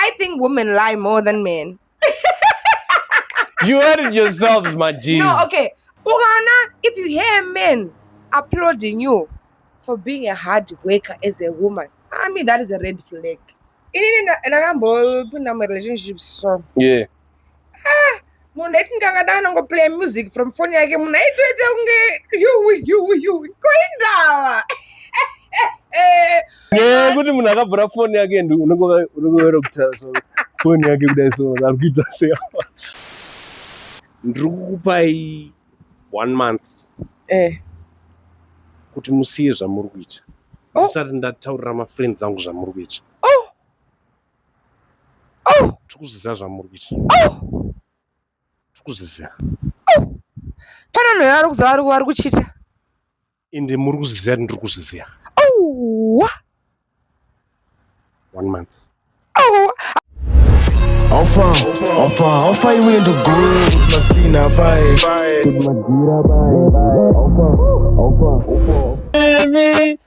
I think women lie more than men. You heard it yourselves, my G. No, okay. Ugana, if you hear men applauding you for being a hard worker as a woman, I mean that is a red flag. In a relationships, so Yeah. Munda itingangadana ngo play music from phone yake muna itoite unge you koindawa. Yeah, kuti munhu akabvura foni yake unongovera kuti so foni yake kudai so arikuita sei. Ndiri kukupai 1 month kuti musiye zvamuri kuita ndisati ndataurira mafriends angu zvamuri kuita. Tikuzviziva zvamuri kuita. Tikuzviziva. Pana munhu ari kuziva vari kuchita. Ende muri kuzviziva kuti ndiri kuzviziva. 1 month. How far you willing to go with my scene, how far? Good Magira, bye. How far. Baby,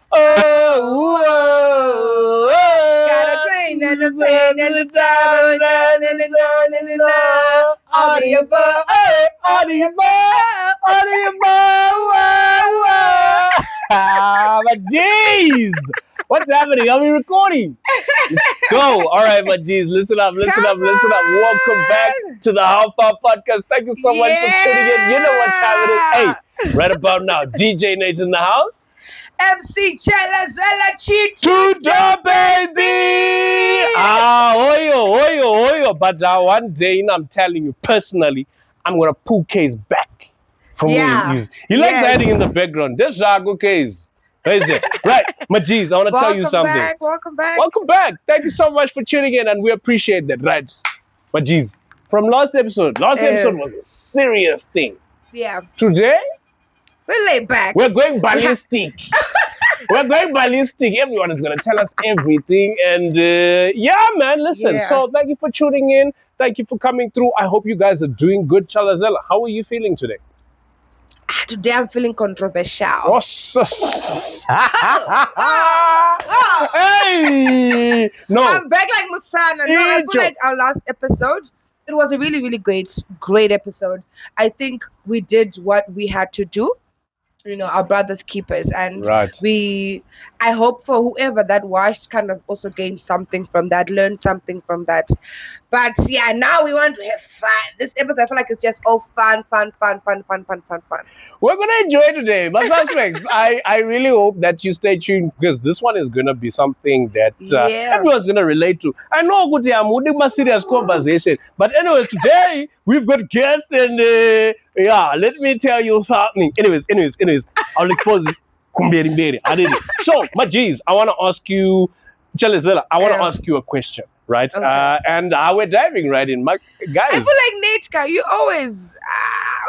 Got a train and a plane and a sound and all the above, all the above. But jeez, what's happening? Are we recording? Let's go. All right, my G's, listen up. Welcome back to the How Far podcast. Thank you so much for tuning in. You know what time it is. Hey, right about now, DJ Nate's in the house. MC Chelazela Tudo, baby. Oyo. But one day, I'm telling you personally, I'm gonna pull K's back from where he is. He likes hiding in the background. There's Jago K's. Where is it? Right, my G's, I want to tell you something. Welcome back. Thank you so much for tuning in, and we appreciate that, right? My G's, from last episode was a serious thing. Yeah. Today, we're laid back. We're going ballistic. Everyone is going to tell us everything. And yeah, man, listen. Yeah. So thank you for tuning in. Thank you for coming through. I hope you guys are doing good. Chelazela, how are you feeling today? Today I'm feeling controversial. Hey! No. I'm back like Musana. No, I feel like our last episode, it was a really, really great episode. I think we did what we had to do. You know, our brothers keepers, and I hope for whoever that watched kind of also gained something from that, learned something from that. But yeah, now we want to have fun. This episode, I feel like it's just all fun. We're gonna enjoy today, but suspects. I really hope that you stay tuned, because this one is gonna be something that everyone's gonna relate to. I know Guti, I'm holding a serious conversation, but anyways, today we've got guests, and let me tell you something. Anyways, I'll expose it. I did it. So, my G's, I want to ask you, Chelazela, I want to ask you a question, right? Okay. And we're diving right in, my guys. I feel like Nate, you always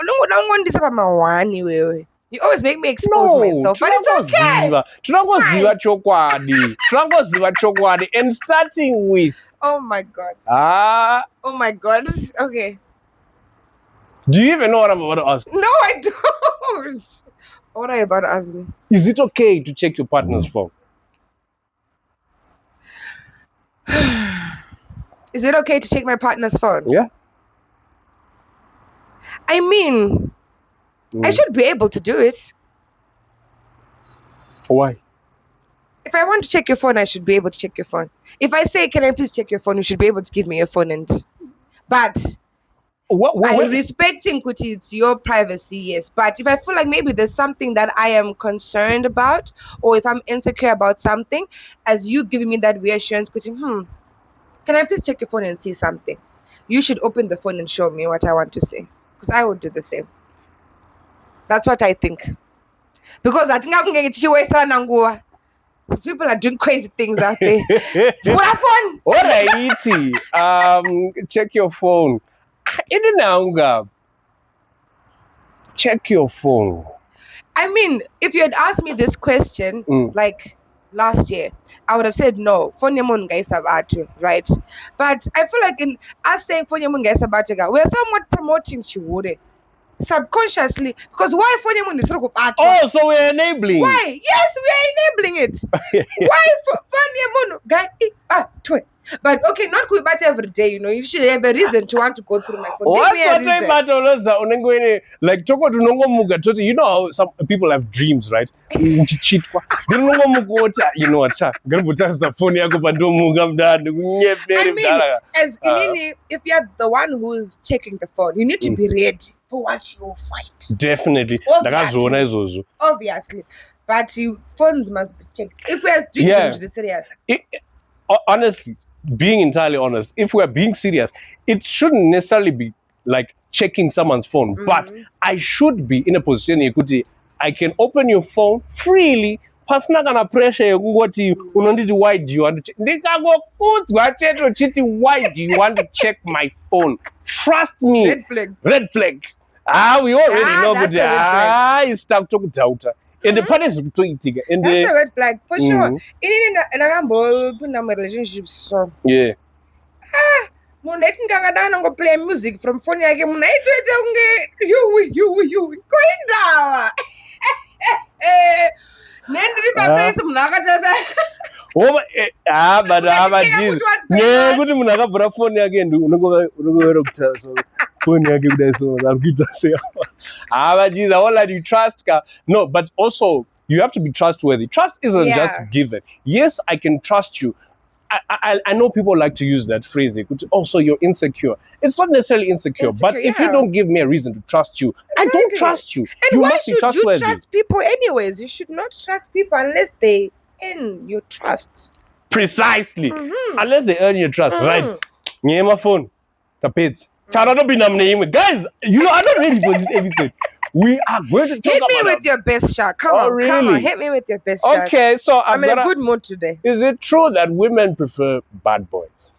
don't want this about my one. You always make me expose myself, but it's okay. And starting with. Oh my God. Oh my God. Okay. Do you even know what I'm about to ask? No, I don't. What are you about to ask me? Is it okay to check your partner's phone? Is it okay to check my partner's phone? Yeah. I mean, I should be able to do it. Why? If I want to check your phone, I should be able to check your phone. If I say, can I please check your phone, you should be able to give me your phone. But I'm respecting Kuti, it's your privacy, yes. But if I feel like maybe there's something that I am concerned about, or if I'm insecure about something, as you giving me that reassurance, Kuti, can I please check your phone and see something? You should open the phone and show me what I want to say. Because I would do the same. That's what I think. Because I think I can get you away from because people are doing crazy things out there. Put a phone. Alrighty. Check your phone. Check your phone. I mean, if you had asked me this question like last year, I would have said no. Phone yamun guys sabatu, right? But I feel like in us saying phone yamun guys sabatu, we're somewhat promoting Chiwure subconsciously, because why phone yamun is oh, so we're enabling. Why? Yes, we are enabling it. Why phone yamun guy But okay, not kuibata every day, you know. You should have a reason to want to go through my phone. What's Give me a reason. Like Choko to Nongomuga, you know how some people have dreams, right? You know what? As if you're the one who's checking the phone, you need to be ready for what you'll find. Definitely. Obviously. But phones must be checked. If we are doing serious. Honestly, being entirely honest, if we're being serious, it shouldn't necessarily be like checking someone's phone, but I should be in a position I can open your phone freely. Pasina kana pressure yekungoti unonditi why do you want to check? Why do you want to check my phone? Trust me. Red flag. We already know but it's stuck to doubt. And the part is that's a red flag for sure. In a relationship, so yeah. Munhu etingangada ngo play music from phone yake munhu aitoita kunge you koindawa nendiri papesi munhu akatosa kuti munhu akabvura foni yake unongorera kutaura so foni yake kudai so akuita sei but Jesus, I won't let you trust ka. No, but also you have to be trustworthy. Trust isn't just given. Yes, I can trust you. I know people like to use that phrase. So you're insecure. It's not necessarily insecure, but if you don't give me a reason to trust you, I don't trust you. And why should you trust people anyways? You should not trust people unless they earn your trust. Precisely. Unless they earn your trust, right? Nyema phone, tapet. Guys, you are not ready for this episode. We are going to talk hit me with your best shot. Come on, really? Come on, hit me with your best shot. Okay, so I'm in a good mood today. Is it true that women prefer bad boys?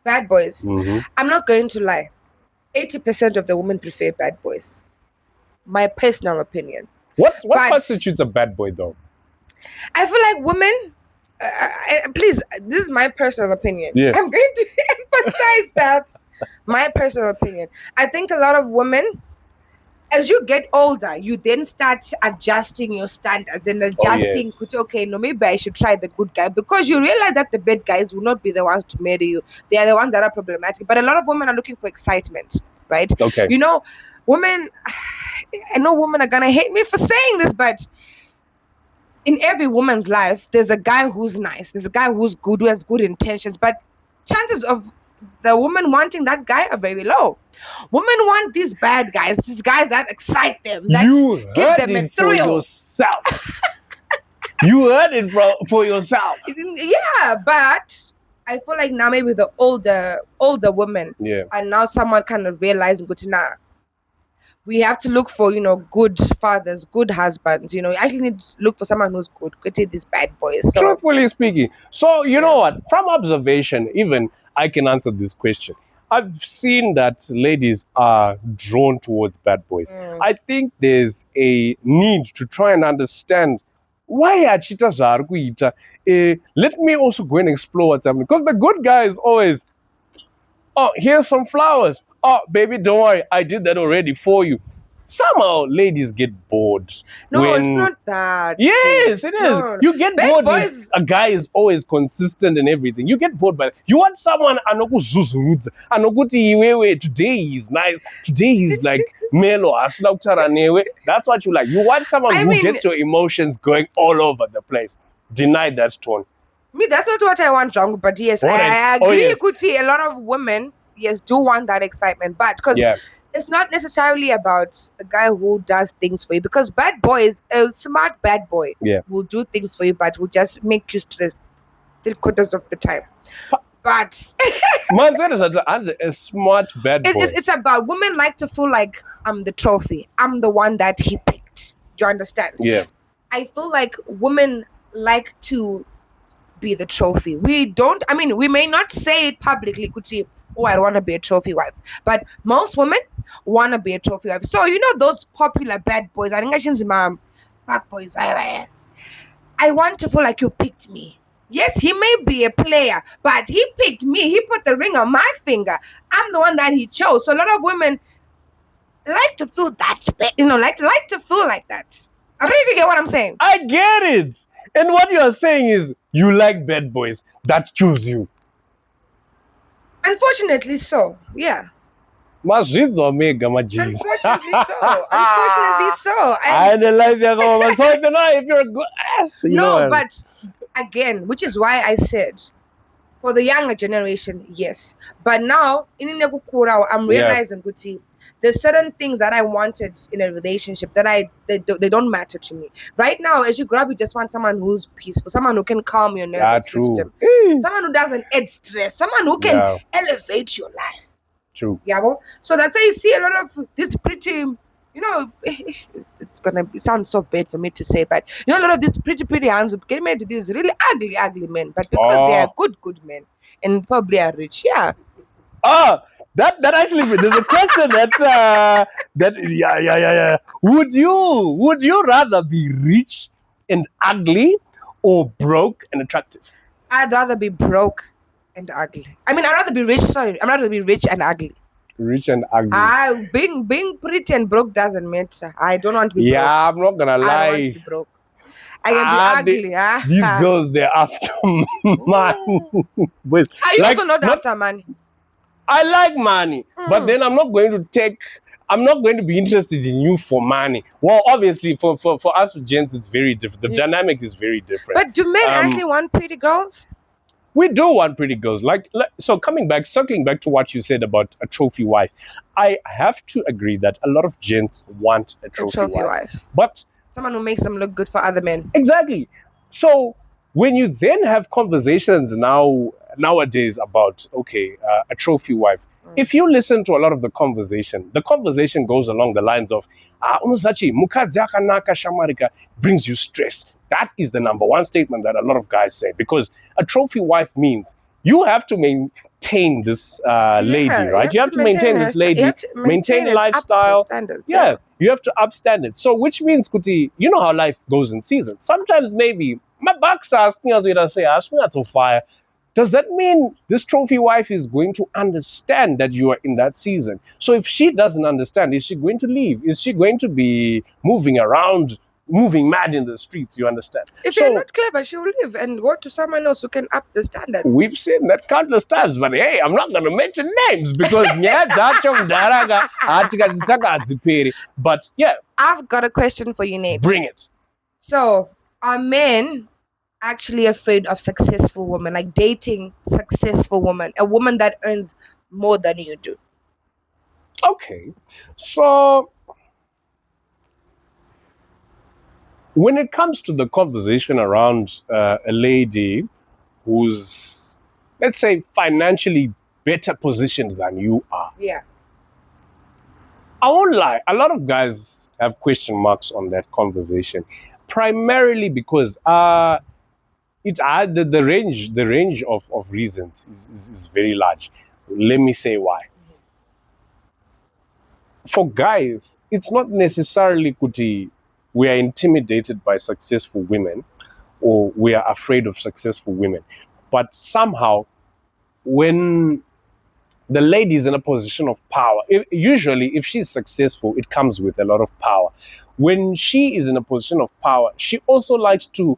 Bad boys? I'm not going to lie. 80% of the women prefer bad boys. My personal opinion. What constitutes a bad boy, though? I feel like women. Please, this is my personal opinion. Yeah. I'm going to emphasize that. My personal opinion. I think a lot of women, as you get older, you then start adjusting your standards and adjusting. Okay, no, maybe I should try the good guy, because you realize that the bad guys will not be the ones to marry you. They are the ones that are problematic. But a lot of women are looking for excitement, right? Okay. You know, women. I know women are gonna hate me for saying this, but in every woman's life, there's a guy who's nice. There's a guy who's good, who has good intentions. But chances of the woman wanting that guy are very low. Women want these bad guys, these guys that excite them, that give them a thrill. You heard it for yourself. Yeah, but I feel like now maybe the older women are now someone kind of realizing, we have to look for, good fathers, good husbands. You actually need to look for someone who's good. Get these bad boys. So. Truthfully speaking. So, you know what? From observation, even I can answer this question. I've seen that ladies are drawn towards bad boys. I think there's a need to try and understand why achita zvaarikuita. Let me also go and explore what's happening. Because the good guy is always, here's some flowers. Oh, baby, don't worry. I did that already for you. Somehow, ladies get bored. No, it's not that. Yes, it is. No. You get bored when a guy is always consistent and everything. You get bored by it. You want someone, today he's nice. Today he's like mellow. That's what you like. You want someone who gets your emotions going all over the place. Deny that tone. Me, that's not what I want, Django. But yes, I agree. You could see a lot of women, do want that excitement. But because it's not necessarily about a guy who does things for you, because bad boys, a smart bad boy will do things for you, but will just make you stressed 3/4 of the time. But a smart bad boy. It's about, women like to feel like I'm the trophy. I'm the one that he picked. Do you understand? Yeah. I feel like women like to be the trophy. We may not say it publicly, Kuti, I want to be a trophy wife. But most women want to be a trophy wife. So, those popular bad boys, I think I should fuck boys. I want to feel like you picked me. Yes, he may be a player, but he picked me. He put the ring on my finger. I'm the one that he chose. So a lot of women like to feel that, like to feel like that. I don't know if you get what I'm saying. I get it. And what you are saying is you like bad boys that choose you. Unfortunately so, yeah. Unfortunately so. And so if you're a good but again, which is why I said for the younger generation, yes. But now I'm realizing there's certain things that I wanted in a relationship that they don't matter to me. Right now, as you grow up, you just want someone who's peaceful, someone who can calm your nervous system, someone who doesn't add stress, someone who can elevate your life. True. Yeah, well, so that's why you see a lot of this pretty, it's gonna sound so bad for me to say, but a lot of these pretty hands who get married to these really ugly men, but because they are good men and probably are rich, yeah. That actually there's a question that would you rather be rich and ugly or broke and attractive? I'd rather be broke and ugly. I mean, I'd rather be rich. Sorry, I'd rather be rich and ugly. Rich and ugly. Being pretty and broke doesn't matter. I don't want to be broke. Yeah, I'm not gonna lie. I don't want to be broke. I can be ugly. These girls, they're after money. Are you also not after money? I like money, but then I'm not going to be interested in you for money. Well, obviously, for us gents, it's very different. The dynamic is very different. But do men actually want pretty girls? We do want pretty girls. So circling back to what you said about a trophy wife, I have to agree that a lot of gents want a trophy wife. But someone who makes them look good for other men. Exactly. So when you then have conversations nowadays about a trophy wife, if you listen to a lot of the conversation goes along the lines of brings you stress. That is the number one statement that a lot of guys say, because a trophy wife means you have to maintain this lady, right? You have to maintain this lady, maintain lifestyle. Yeah, you have to up standards. So which means, Kuti, you know how life goes in seasons. Sometimes maybe my back's asking us to fire. Does that mean this trophy wife is going to understand that you are in that season? So if she doesn't understand, is she going to leave? Is she going to be moving around, moving mad in the streets? You understand? If you're not clever, she will leave and go to someone else who can up the standards. We've seen that countless times, but hey, I'm not going to mention names because but yeah. I've got a question for you, Nate. Bring it. So, are men actually afraid of successful women, like dating successful women, a woman that earns more than you do? Okay, so when it comes to the conversation around a lady who's, let's say, financially better positioned than you are, yeah, I won't lie, a lot of guys have question marks on that conversation, primarily because the range of reasons is very large. Let me say why. For guys, it's not necessarily Kuti, we are intimidated by successful women or we are afraid of successful women. But somehow, when the lady is in a position of power, usually if she's successful, it comes with a lot of power. When she is in a position of power, she also likes to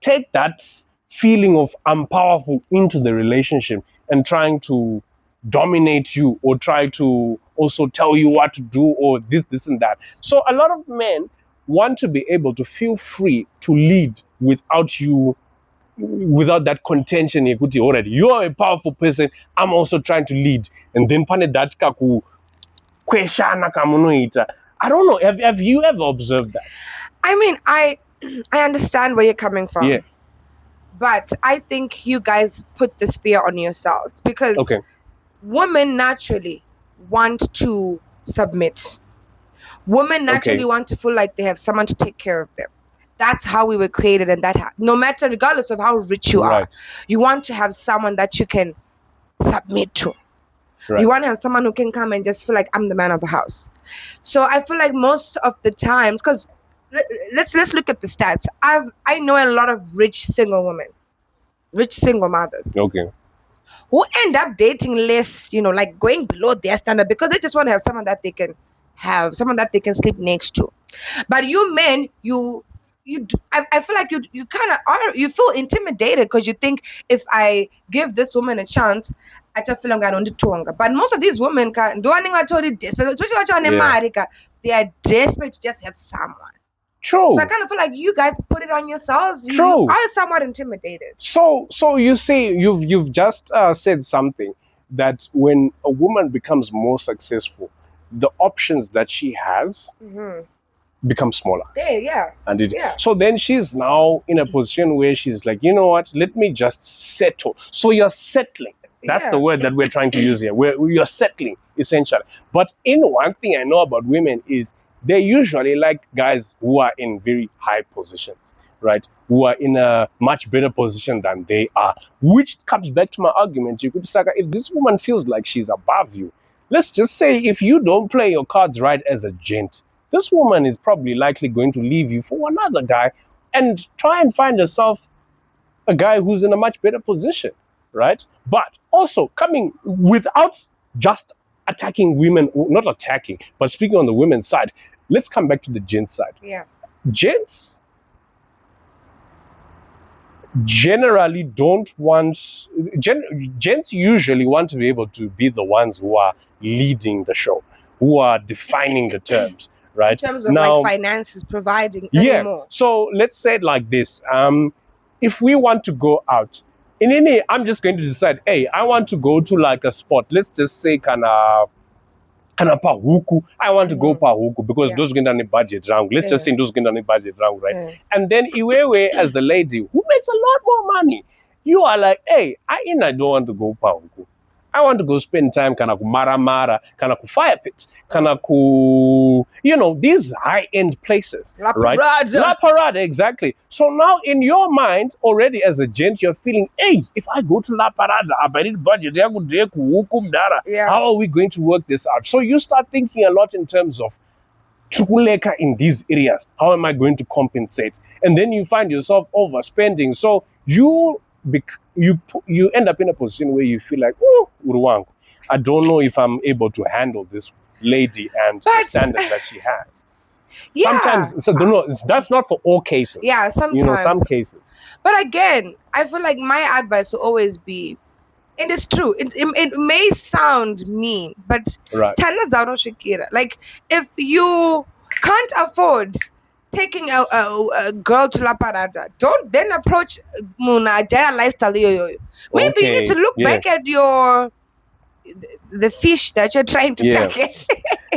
take that feeling of I'm powerful into the relationship and trying to dominate you or try to also tell you what to do or this and that. So a lot of men want to be able to feel free to lead without that contention already. You are a powerful person, I'm also trying to lead. And then that kaku kweshana kamunoita. I don't know, have you ever observed that? I mean, I understand where you're coming from. Yeah. But I think you guys put this fear on yourselves because women naturally want to submit. Women naturally want to feel like they have someone to take care of them. That's how we were created, and no matter, regardless of how rich you are, you want to have someone that you can submit to. Right. You want to have someone who can come and just feel like I'm the man of the house. So I feel like most of the times, because let's look at the stats. I know a lot of rich single women, rich single mothers, who end up dating less, like going below their standard because they just want to have someone that they can sleep next to. But you men, you I feel like you kind of are, you feel intimidated because you think if I give this woman a chance, I just feel I'm going to tonga. But most of these women can do anything at all, desperate, especially in America, they are desperate to just have someone. True. So I kind of feel like you guys put it on yourselves. True. You are somewhat intimidated. So you see, you've just said something that when a woman becomes more successful, the options that she has become smaller. Yeah. And so then she's now in a position where she's like, you know what? Let me just settle. So you're settling. That's the word that we're trying to use here. You're settling essentially. But one thing I know about women is they usually like guys who are in very high positions, right? Who are in a much better position than they are, which comes back to my argument. You could say, if this woman feels like she's above you, let's just say if you don't play your cards right as a gent, this woman is probably likely going to leave you for another guy and try and find herself a guy who's in a much better position, right? But also coming without just attacking women, not attacking, but speaking on the women's side, let's come back to the gents side. Yeah. Gents generally don't want, gents usually want to be able to be the ones who are leading the show, who are defining the terms, right? In terms of like finances, providing anymore. So let's say it like this. If we want to go out, I'm just going to decide, hey, I want to go to like a spot. Let's just say Kana Pahuku. I want to go Pahuku because those get on the budget round. Let's just say those get on the budget round, right? And then Iwewe as the lady who makes a lot more money, you are like, hey, I don't want to go Pahuku. I want to go spend time kana ku Mara, kana ku fire pit, kana ku, these high-end places, La right? Parada. La Parada, exactly. So now in your mind, already as a gent, you're feeling, hey, if I go to La Parada, I need budget, how are we going to work this out? So you start thinking a lot in terms of chukuleka in these areas. How am I going to compensate? And then you find yourself overspending. So you end up in a position where you feel like, oh, Uruwangu, I don't know if I'm able to handle this lady and the standards that she has. Yeah. Sometimes, that's not for all cases. Yeah, sometimes. Some cases. But again, I feel like my advice will always be, and it's true, it may sound mean, but right. Like, if you can't afford taking a girl to La Parada, don't then approach Muna Jaya lifestyle. Maybe you need to look back at the fish that you're trying to target.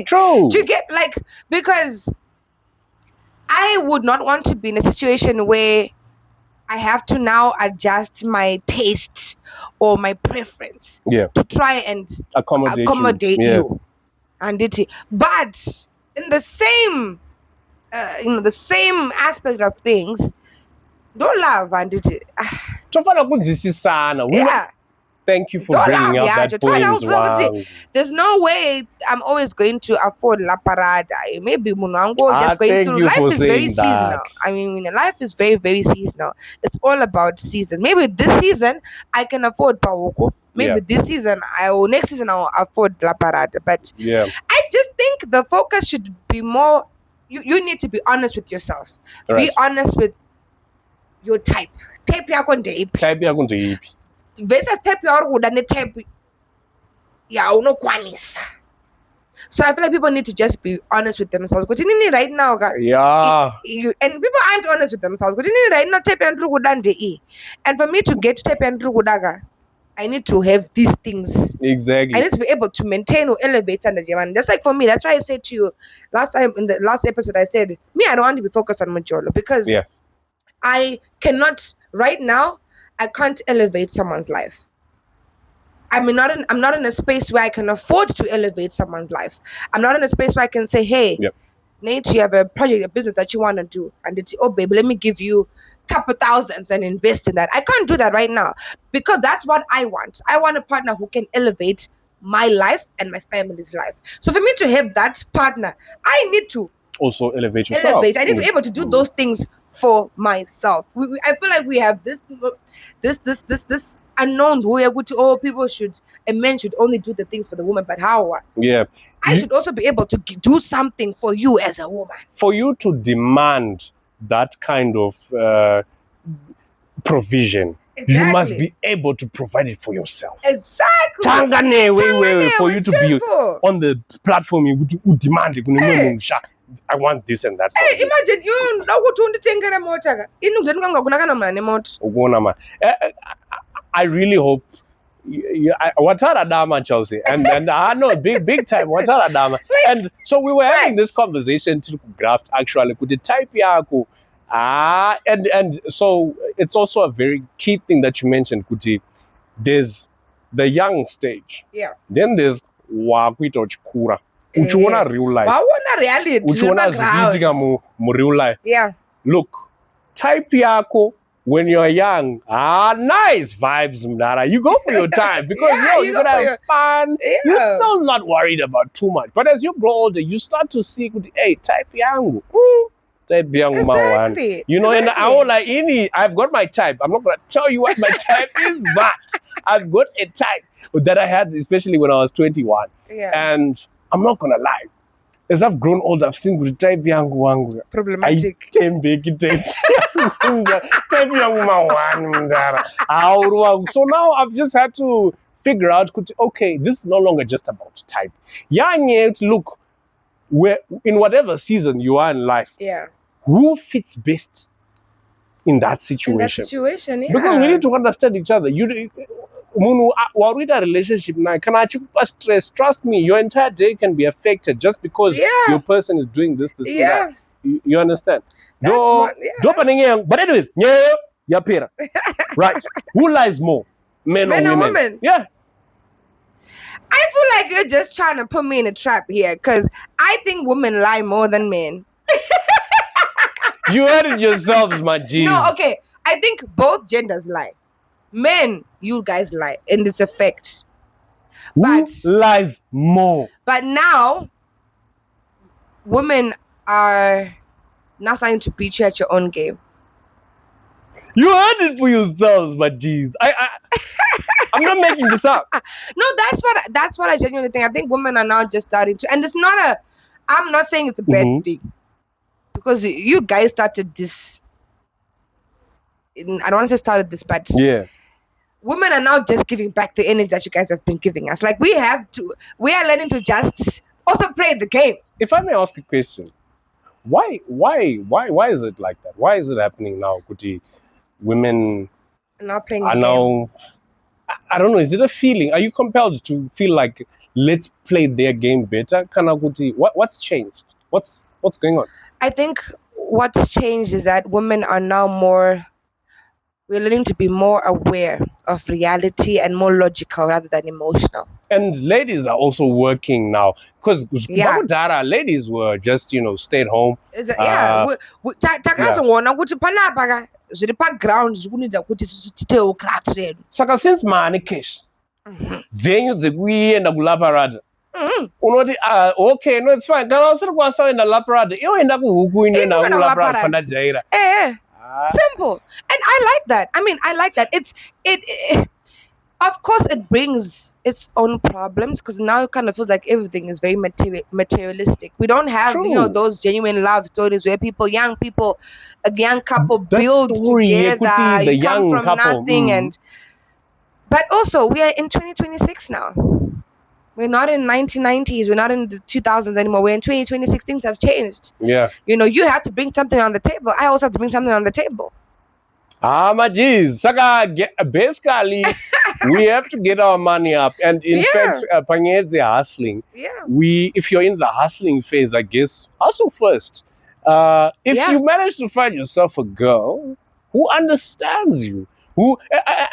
True. To get because I would not want to be in a situation where I have to now adjust my taste or my preference to try and accommodate you. But in the same the same aspect of things, don't love and Thank you for bringing up that point. There's no way I'm always going to afford La Parada. Maybe Munango just going through. Life is very seasonal. I mean, life is very, very seasonal. It's all about seasons. Maybe this season I can afford Pawoko. Maybe this season next season I'll afford La Parada. But I just think the focus should be more. You need to be honest with yourself. Right. Be honest with your type. Type yako ndipi. Versus type yako than type ya unokwanisa. So I feel like people need to just be honest with themselves. But right now, and people aren't honest with themselves. But right now, type and for me to get to type and I need to have these things. Exactly. I need to be able to maintain or elevate under Jaman. Just like for me, that's why I said to you last time in the last episode, I said, me, I don't want to be focused on Majolo because I cannot right now. I can't elevate someone's life. I'm not in a space where I can afford to elevate someone's life. I'm not in a space where I can say, hey, Nate, you have a project, a business that you want to do, and it's, oh baby, let me give you a couple thousands and invest in that. I can't do that right now because that's what I want. I want a partner who can elevate my life and my family's life. So for me to have that partner, I need to also elevate yourself. I need to be able to do those things for myself. I feel like we have this unknown way which people should, and men should only do the things for the woman, but how? I should also be able to do something for you as a woman. For you to demand that kind of provision. Exactly. You must be able to provide it for yourself. Exactly. For you to be on the platform, you demand I want this and that. Hey, imagine you know what to take a motor. I really hope. Watara Dama, Chelsea, and I know big time Watara Dama. And so we were having this conversation to graft actually could the type yaku. And so it's also a very key thing that you mentioned, Kuti. There's the young stage. Yeah. Then there's Wakwito Chikura. Which one are real life? Reality. Which one are real life? Yeah. Look, type yako when you're young, nice vibes, Mdara. You go for your time because you're gonna have fun. Yeah. You're still not worried about too much. But as you grow older, you start to see, hey, type young. Type young exactly. You know, and I've got my type. I'm not gonna tell you what my type is, but I've got a type that I had, especially when I was 21. Yeah. And I'm not gonna lie. As I've grown older, I've seen good type young wangu. Problematic. So now I've just had to figure out, okay, this is no longer just about type. Young, look, in whatever season you are in life, who fits best in that situation? Yeah. Because we need to understand each other. A relationship now, can I stress? Trust me, your entire day can be affected just because your person is doing this and that. You understand? But anyways, right. Who lies more? Men or women? Yeah. I feel like you're just trying to put me in a trap here because I think women lie more than men. You heard it yourselves, my G. No, okay. I think both genders lie. Men, you guys lie, and it's a fact. Who lies more? But now, women are now starting to beat you at your own game. You heard it for yourselves, my G's. I'm not making this up. No, that's what I genuinely think. I think women are now just starting to, and it's not I'm not saying it's a bad thing, because you guys started this. I don't want to say started this, but women are now just giving back the energy that you guys have been giving us. Like we are learning to just also play the game. If I may ask a question, why is it like that? Why is it happening now, Kuti? Women now playing are now. I don't know. Is it a feeling? Are you compelled to feel like let's play their game better? Kanakuti, what's changed? What's going on? I think what's changed is that women are now we're learning to be more aware of reality and more logical rather than emotional. And ladies are also working now because ladies were just stay at home. Saka since mani cash dzenyu dzekuenda kulaparada unoti okay, no, it's fine. Kana usiri kwasaenda laparada inoenda kuhuku inoenda kulaparada fana jaira. Simple. And I like that. I like that. It of course it brings its own problems because now it kind of feels like everything is very materialistic. We don't have those genuine love stories where young people, a young couple build together. You come from nothing but also we are in 2026 now. We're not in 1990s. We're not in the 2000s anymore. We're in 2026. Things have changed. Yeah. You have to bring something on the table. I also have to bring something on the table. My geez. Basically, we have to get our money up. And in fact, Panyedze hustling. Yeah. If you're in the hustling phase, I guess, hustle first. If you manage to find yourself a girl who understands you,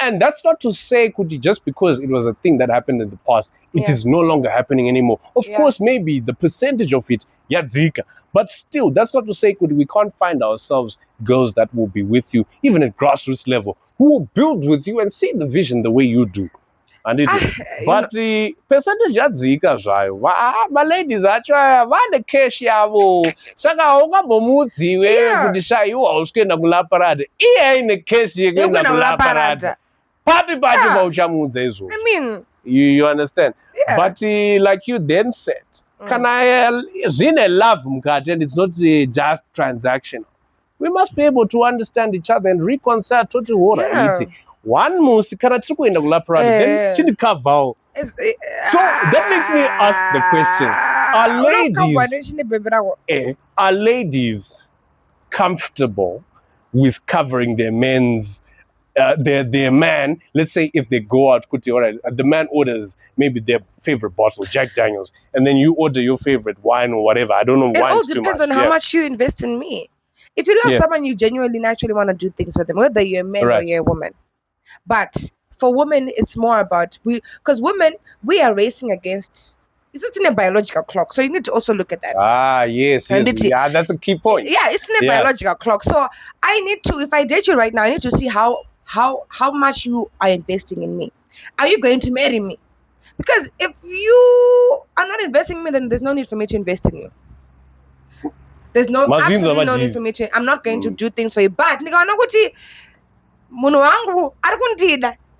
and that's not to say, Kuti, just because it was a thing that happened in the past, it is no longer happening anymore. Of course, maybe the percentage of it, yadzika. But still, that's not to say, Kuti, we can't find ourselves girls that will be with you, even at grassroots level, who will build with you and see the vision the way you do. And but the percentage yadzika zvayo, my ladies actually vane cash yavo. Saka ungambomudziwe kuti shaiwa usikuenda kulaparada. Iye ine cash yekuenda kulaparada. Papi pauchamudza izvo. You understand? Yeah. But like you then said, can I zine love mukati, and it's not just transactional. we must be able to understand each other and reconcile toti hora iti. One musi kana tiri kuenda kulaparati then chindikabvawo. So that makes me ask the question, are ladies comfortable with covering their men's their man? Let's say if they go out, the man orders maybe their favorite bottle, Jack Daniels, and then you order your favorite wine or whatever. I don't know why. It all depends on how much you invest in me. If you love someone, you genuinely naturally want to do things with them, whether you're a man or you're a woman. But for women, it's more about because women, we are racing against. It's not in a biological clock, so you need to also look at that. Yes. Yeah, that's a key point. Yeah, it's in a biological clock. So I need to, if I date you right now, I need to see how much you are investing in me. Are you going to marry me? Because if you are not investing in me, then there's no need for me to invest in you. There's absolutely no need for me to. I'm not going to do things for you. But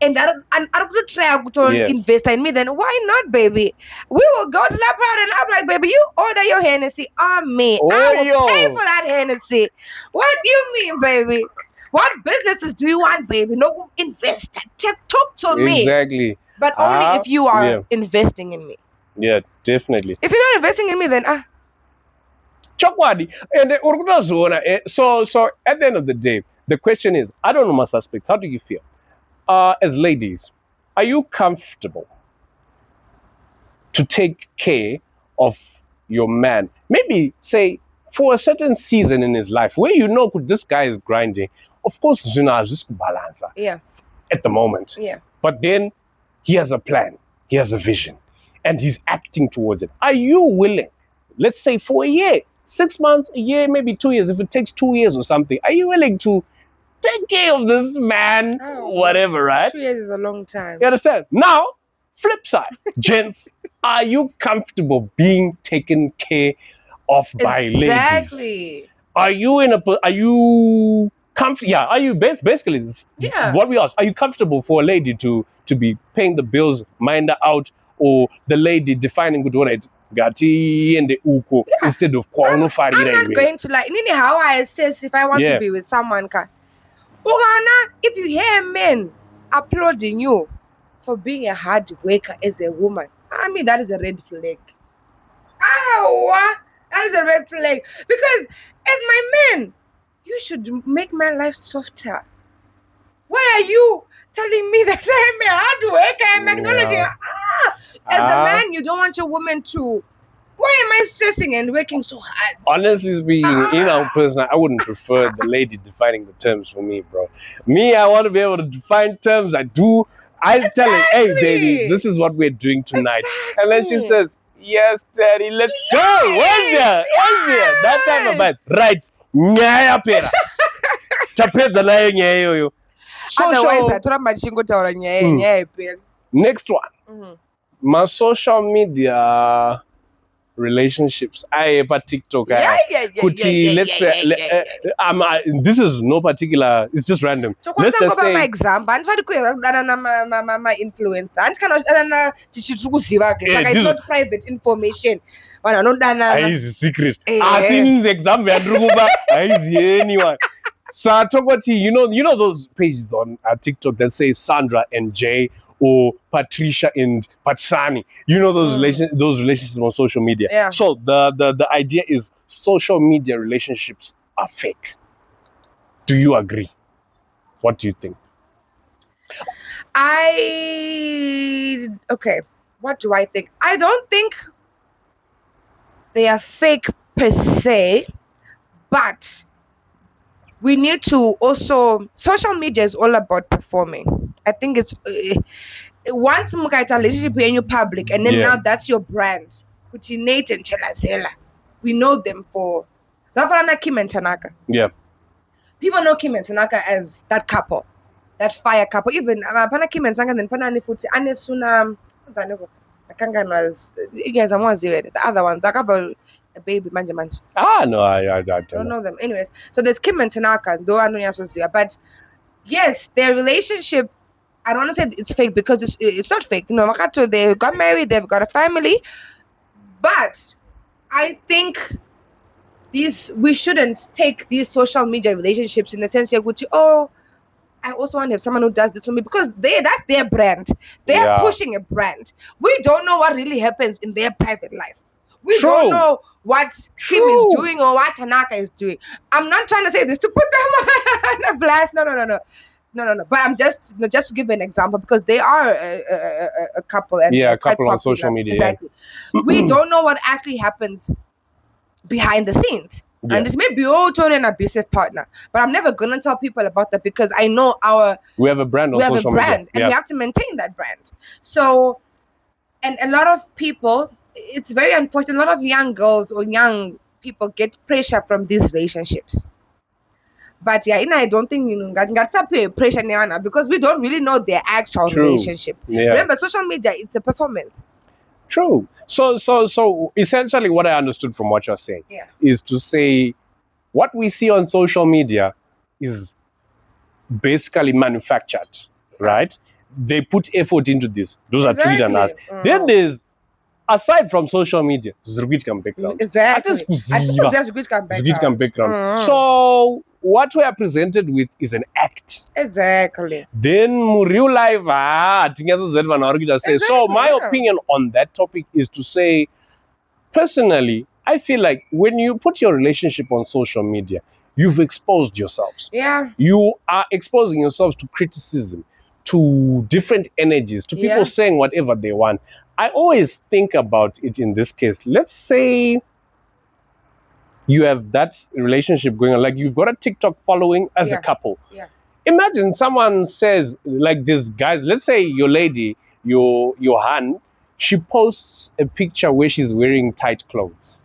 and I'm to try to invest in me, then why not, baby? We will go to La Prada and I'm like, baby, you order your Hennessy on me. I will pay for that Hennessy. What do you mean, baby? What businesses do you want, baby? No, invest. Talk to me. Exactly. But only if you are investing in me. Yeah, definitely. If you're not investing in me, then Chokwadi. And so at the end of the day, the question is, I don't know my suspects. How do you feel? As ladies, are you comfortable to take care of your man? Maybe say for a certain season in his life where you know this guy is grinding. Of course, just balance. Yeah. At the moment. Yeah. But then he has a plan, he has a vision, and he's acting towards it. Are you willing, let's say for a year, 6 months, a year, maybe 2 years, if it takes 2 years or something, are you willing to take care of this man, whatever, right? 2 years is a long time. You understand? Now, flip side, gents, are you comfortable being taken care of by ladies? Exactly. Are you comfortable? Yeah. Are you basically? Yeah. What we ask: are you comfortable for a lady to be paying the bills, mind her out, or the lady defining good what it? Gati and the uko instead of I'm not going to how I assess if I want to be with someone. If you hear men applauding you for being a hard worker as a woman, I mean that is a red flag. That is a red flag. Because as my man, you should make my life softer. Why are you telling me that I'm a hard worker? I'm acknowledging. As a man, you don't want your woman to. Why am I stressing and working so hard? Honestly speaking, in our person, I wouldn't prefer the lady defining the terms for me, bro. Me, I want to be able to define terms. I tell her, hey, baby, this is what we're doing tonight. Exactly. And then she says, yes, daddy, let's go. Where's there? That type of vibe. Right. Nyaya pera. Tapeza nayo nyaya yoyo. Next one. My social media relationships. I have a TikTok. Let's say, this is no particular. It's just random. Let's just say. My example. I'm influencer. It's not private information. It's secret. I think the example. I see anyone. So I talk about you know those pages on TikTok that say Sandra and Jay or Patricia and Patsani. You know those relationships on social media. Yeah. So the idea is social media relationships are fake. Do you agree? What do you think? Okay. What do I think? I don't think they are fake per se, but we need to also, social media is all about performing. I think it's once mukaita relationship in your public and then now that's your brand. Kuti Nate and Chelazela. We know them for Zafarana Kim and Tanaka. Yeah. People know Kim and Tanaka as that couple. That fire couple. Even Pana Kim and Tanaka and Panani Futi Anesuna Kangan was you guys are more zero. The other ones, I have a baby manja. No, I don't know them. Anyways, so there's Kim and Tanaka, though I know you're associated. But yes, their relationship, I don't want to say it's fake because it's not fake. You know, they got married, they've got a family. But I think we shouldn't take these social media relationships in the sense that oh, I also want to have someone who does this for me, because that's their brand. They are pushing a brand. We don't know what really happens in their private life. We don't know what Kim is doing or what Tanaka is doing. I'm not trying to say this to put them on a blast. No. But I'm just to give an example, because they are a couple, and a couple on popular. social media. Exactly. We don't know what actually happens behind the scenes. And this may be totally an abusive partner, but I'm never gonna tell people about that, because I know we have a brand on social media, and we have to maintain that brand. So, and a lot of people, it's very unfortunate, a lot of young girls or young people get pressure from these relationships. But I don't think pressure now, because we don't really know their actual relationship. Remember, social media, it's a performance. True. So essentially what I understood from what you're saying is to say what we see on social media is basically manufactured, right? They put effort into this. Those are Twitter and us. Then there's, aside from social media, background. Exactly. Background. So what we are presented with is an act. Exactly. Then real life, so my opinion on that topic is to say, personally, I feel like when you put your relationship on social media, you've exposed yourselves. Yeah. You are exposing yourselves to criticism, to different energies, to people saying whatever they want. I always think about it in this case. Let's say you have that relationship going on, like you've got a TikTok following as a couple. Yeah. Imagine someone says, like this guys, let's say your lady, your Han, she posts a picture where she's wearing tight clothes.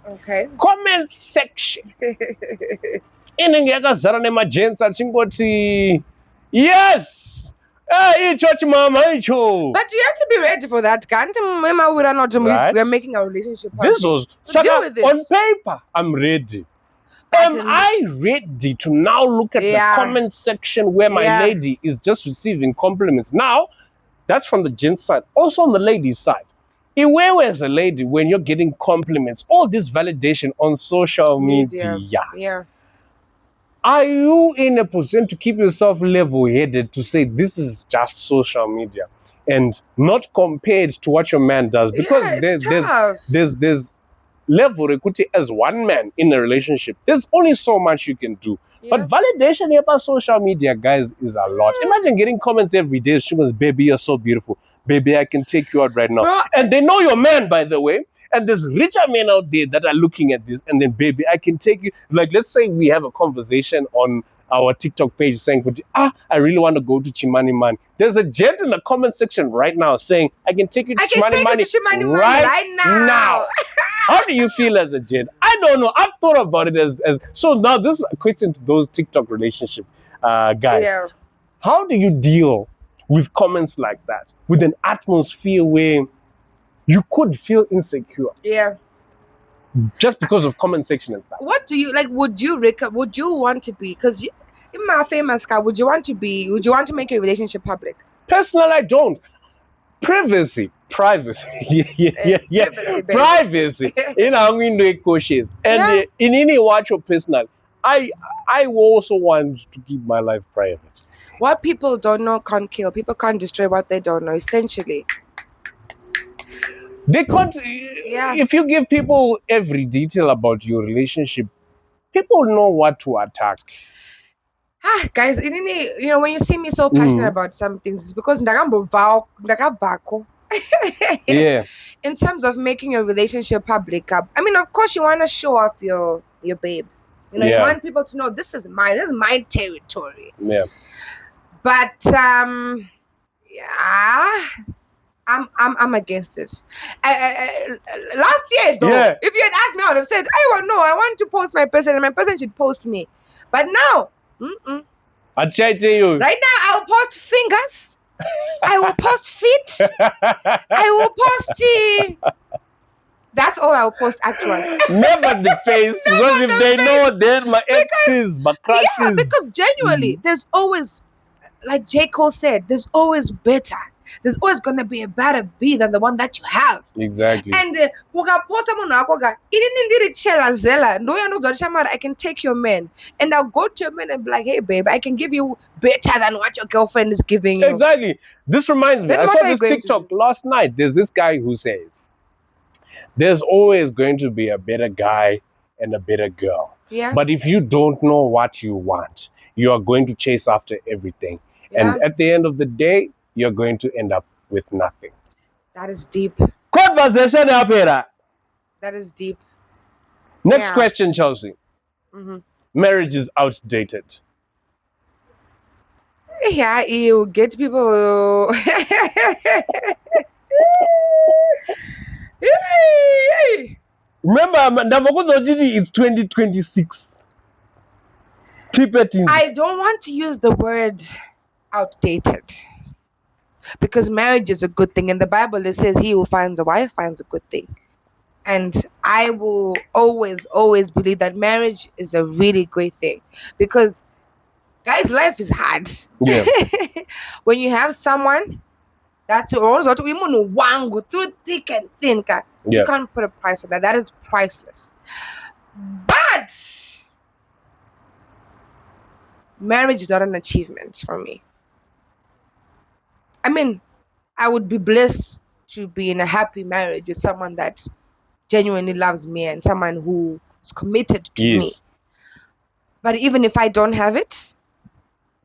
Okay. Comment section. Yes. Church mama, but you have to be ready for that. Right? We're making our relationship public. This was on paper. I'm ready. Am I ready to now look at the comment section where my lady is just receiving compliments? Now, that's from the gent side. Also on the ladies' side. Where as a lady, when you're getting compliments, all this validation on social media. Yeah. Are you in a position to keep yourself level-headed to say this is just social media and not compared to what your man does? Because there's level equity as one man in a relationship. There's only so much you can do. But validation about social media, guys, is a lot. Imagine getting comments every day. She goes, baby, you're so beautiful. Baby, I can take you out right now. Bro, and they know your man, by the way. And there's richer men out there that are looking at this, and then, baby, I can take you. Like, let's say we have a conversation on our TikTok page saying, I really want to go to Chimani Man. There's a gent in the comment section right now saying, I can take you to Chimani Man right now. How do you feel as a gent? I don't know. I've thought about it as so now this is a question to those TikTok relationship guys. Yeah. How do you deal with comments like that? With an atmosphere where you could feel insecure. Yeah. Just because of comment section and stuff. What do you like? Would you want to be? Because in my famous guy, would you want to make your relationship public? Personally, I don't. Privacy. Yeah. Privacy. I'm going to cautious. And in any watch or personal, I also want to keep my life private. What people don't know can't kill. People can't destroy what they don't know, essentially. They can't. If you give people every detail about your relationship, people know what to attack. Guys, when you see me so passionate about some things, it's because yeah. In terms of making your relationship public, I mean, of course, you want to show off your babe. You want people to know this is my territory. Yeah. But I'm against it. Last year, though, if you had asked me, I would have said, I want to post my person, and my person should post me. But now, I try to you. Right now, I will post fingers. I will post feet. I will post. That's all I will post, actually. Never the face, because if they know, then my exes, my crushes. Yeah, because genuinely, there's always. like J. Cole said, there's always better. There's always gonna be a better B than the one that you have. Exactly. And ukaposa munhu wako ka inini ndiri Chelazela ndoya ndodzvatisha mari I can take your man and I'll go to your man and be like, hey babe, I can give you better than what your girlfriend is giving you. Exactly. This reminds me, Then I what saw are you this going to TikTok last night. There's this guy who says there's always going to be a better guy and a better girl. Yeah. But if you don't know what you want, you are going to chase after everything. Yeah. And at the end of the day, you're going to end up with nothing. That is deep. Conversation apera. That is deep. Next Yeah. question, Chelsea. Mm-hmm. Marriage is outdated. Yeah, you get people. Remember, it's 2026. I don't want to use the word outdated because marriage is a good thing. In the Bible, it says he who finds a wife finds a good thing. And I will always believe that marriage is a really great thing because, guys, life is hard. Yeah. When you have someone that's also through thick and thin, you can't put a price on that. That is priceless. But marriage is not an achievement for me. I mean, I would be blessed to be in a happy marriage with someone that genuinely loves me and someone who is committed to me. But even if I don't have it,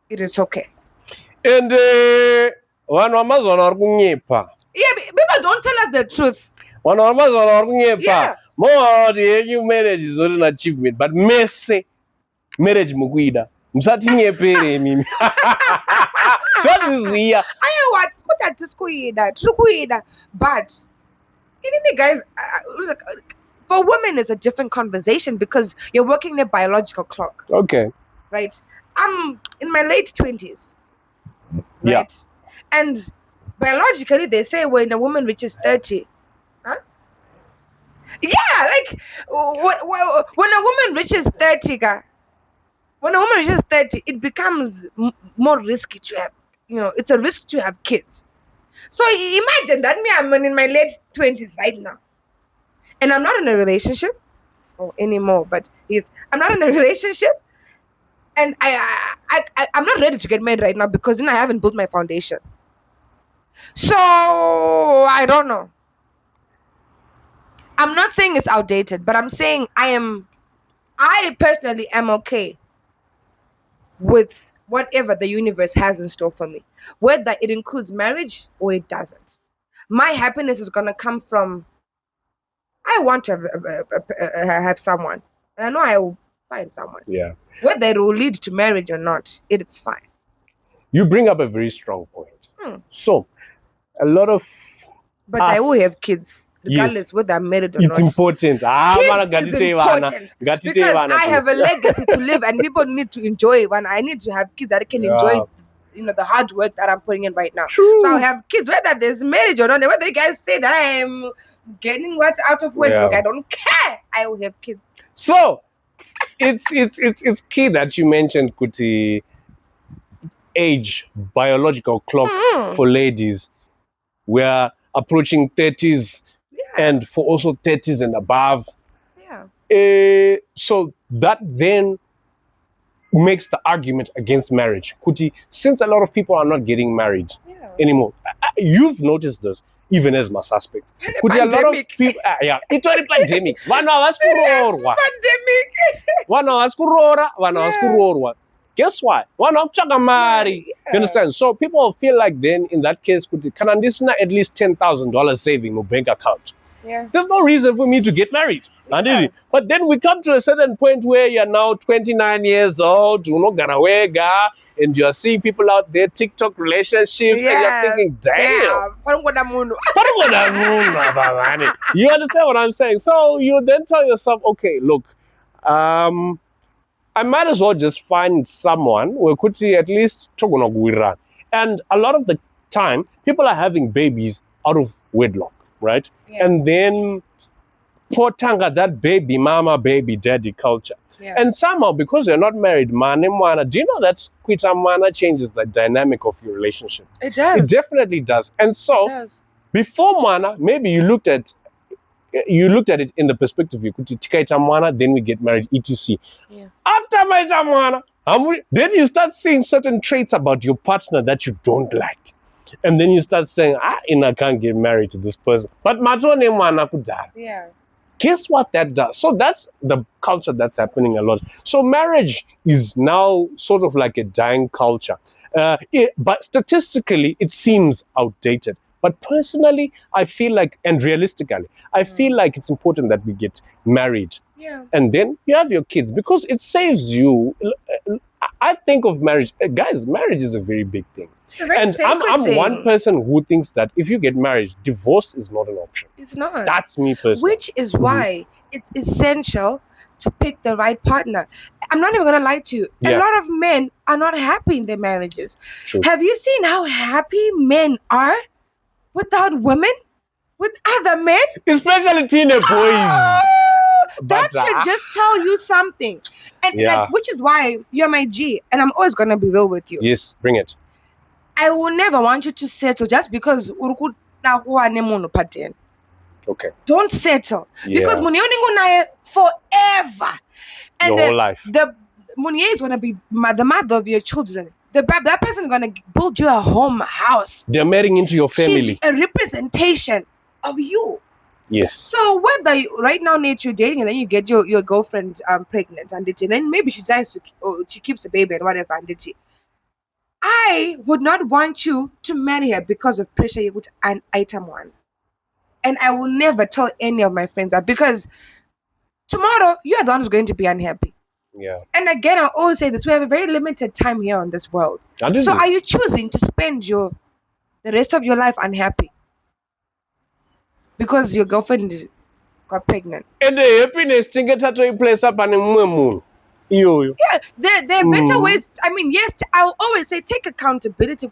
it is okay. And one Yeah, people don't tell us the truth. Yeah. More the marriage is not an achievement, but messy marriage muguida. Msati nyepere mimi. What is here? I know what skuida, but guys, for women it's a different conversation because you're working a biological clock. Okay. Right. I'm in my late 20s. Right. Yeah. And biologically they say when a woman reaches 30. Huh? Yeah, like when a woman reaches 30, it becomes more risky to have, it's a risk to have kids. So imagine that I'm in my late 20s right now. And I'm not in a relationship anymore, but I'm not in a relationship. And I'm not ready to get married right now because I haven't built my foundation. So I don't know. I'm not saying it's outdated, but I'm saying I personally am okay with whatever the universe has in store for me, whether it includes marriage or it doesn't. My happiness is going to come from, I want to have someone, and I know I will find someone. Yeah. Whether it will lead to marriage or not, it is fine. You bring up a very strong point. So, a lot of But I will have kids, regardless whether I'm married or it's not. important. Kids is important because I have a legacy to live, and people need to enjoy it. And I need to have kids that can enjoy, the hard work that I'm putting in right now. True. So I'll have kids, whether there's marriage or not. Whether you guys say that I am getting what out of wedlock, I don't care. I will have kids. So it's key that you mentioned Kuti age, biological clock for ladies. We're approaching 30s. And for also 30s and above. Yeah. So that then makes the argument against marriage. Kuti, since a lot of people are not getting married anymore, you've noticed this even as my suspects. Kuti, a lot of people, it's a pandemic. Pandemic. Guess what? You understand? So people feel like then in that case, can this not at least $10,000 saving my bank account? Yeah. There's no reason for me to get married. Yeah. But then we come to a certain point where you're now 29 years old, and you're seeing people out there, TikTok relationships, and you're thinking, damn. You understand what I'm saying? So you then tell yourself, okay, look, I might as well just find someone who could at least run. And a lot of the time, people are having babies out of wedlock, right? Yeah. And then potanga that baby mama, baby daddy culture. And somehow, because you're not married, mwana, do you know that kuita mwana changes the dynamic of your relationship? It does. It definitely does. And so, before mwana, maybe you looked at it in the perspective you could tikaita mwana, then we get married, etc. After maita mwana, then you start seeing certain traits about your partner that you don't like. And then you start saying, I can't get married to this person. But matone mwana kudala. Guess what that does? So that's the culture that's happening a lot. So marriage is now sort of like a dying culture. But statistically, it seems outdated. But personally, I feel like, and realistically, I feel like it's important that we get married. And then you have your kids, because it saves you. I think of marriage, guys, marriage is a very big thing. And I'm one person who thinks that if you get married, divorce is not an option. It's not. That's me personally. Which is why it's essential to pick the right partner. I'm not even going to lie to you. A lot of men are not happy in their marriages. True. Have you seen how happy men are without women? With other men? Especially teenage boys. That should just tell you something. And which is why you're my G, and I'm always going to be real with you. Yes, bring it. I will never want you to settle just because okay. Don't settle. Because Munioningunaye forever. And your whole life. The Munie is going to be the mother of your children. That person is going to build you a home, a house. They're marrying into your family. She's a representation of you. Yes. So whether right now, Nate, you're dating and then you get your girlfriend pregnant and then maybe she decides she keeps a baby and whatever and I would not want you to marry her because of pressure you put an item one. And I will never tell any of my friends that, because tomorrow you are the one who's going to be unhappy. Yeah. And again, I always say this: we have a very limited time here on this world. So are you choosing to spend the rest of your life unhappy because your girlfriend got pregnant? And the happiness to get her to a place up and moon. Yeah, there are better ways. I mean, yes, I'll always say take accountability.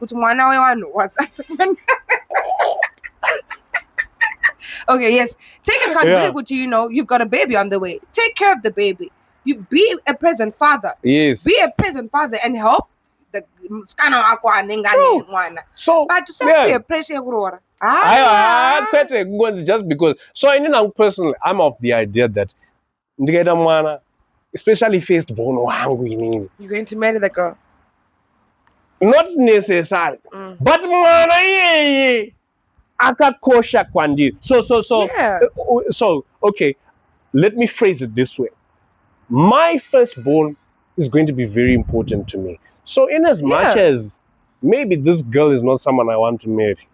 Okay, yes, take accountability. You've got a baby on the way. Take care of the baby. You be a present father. Yes. Be a present father and help the So, but to say pressure just because. So, personally, I'm of the idea that especially first born, you're going to marry the girl. Not necessary, but akakosha kwandi. So okay, let me phrase it this way. My firstborn is going to be very important to me. So in as much as maybe this girl is not someone I want to marry,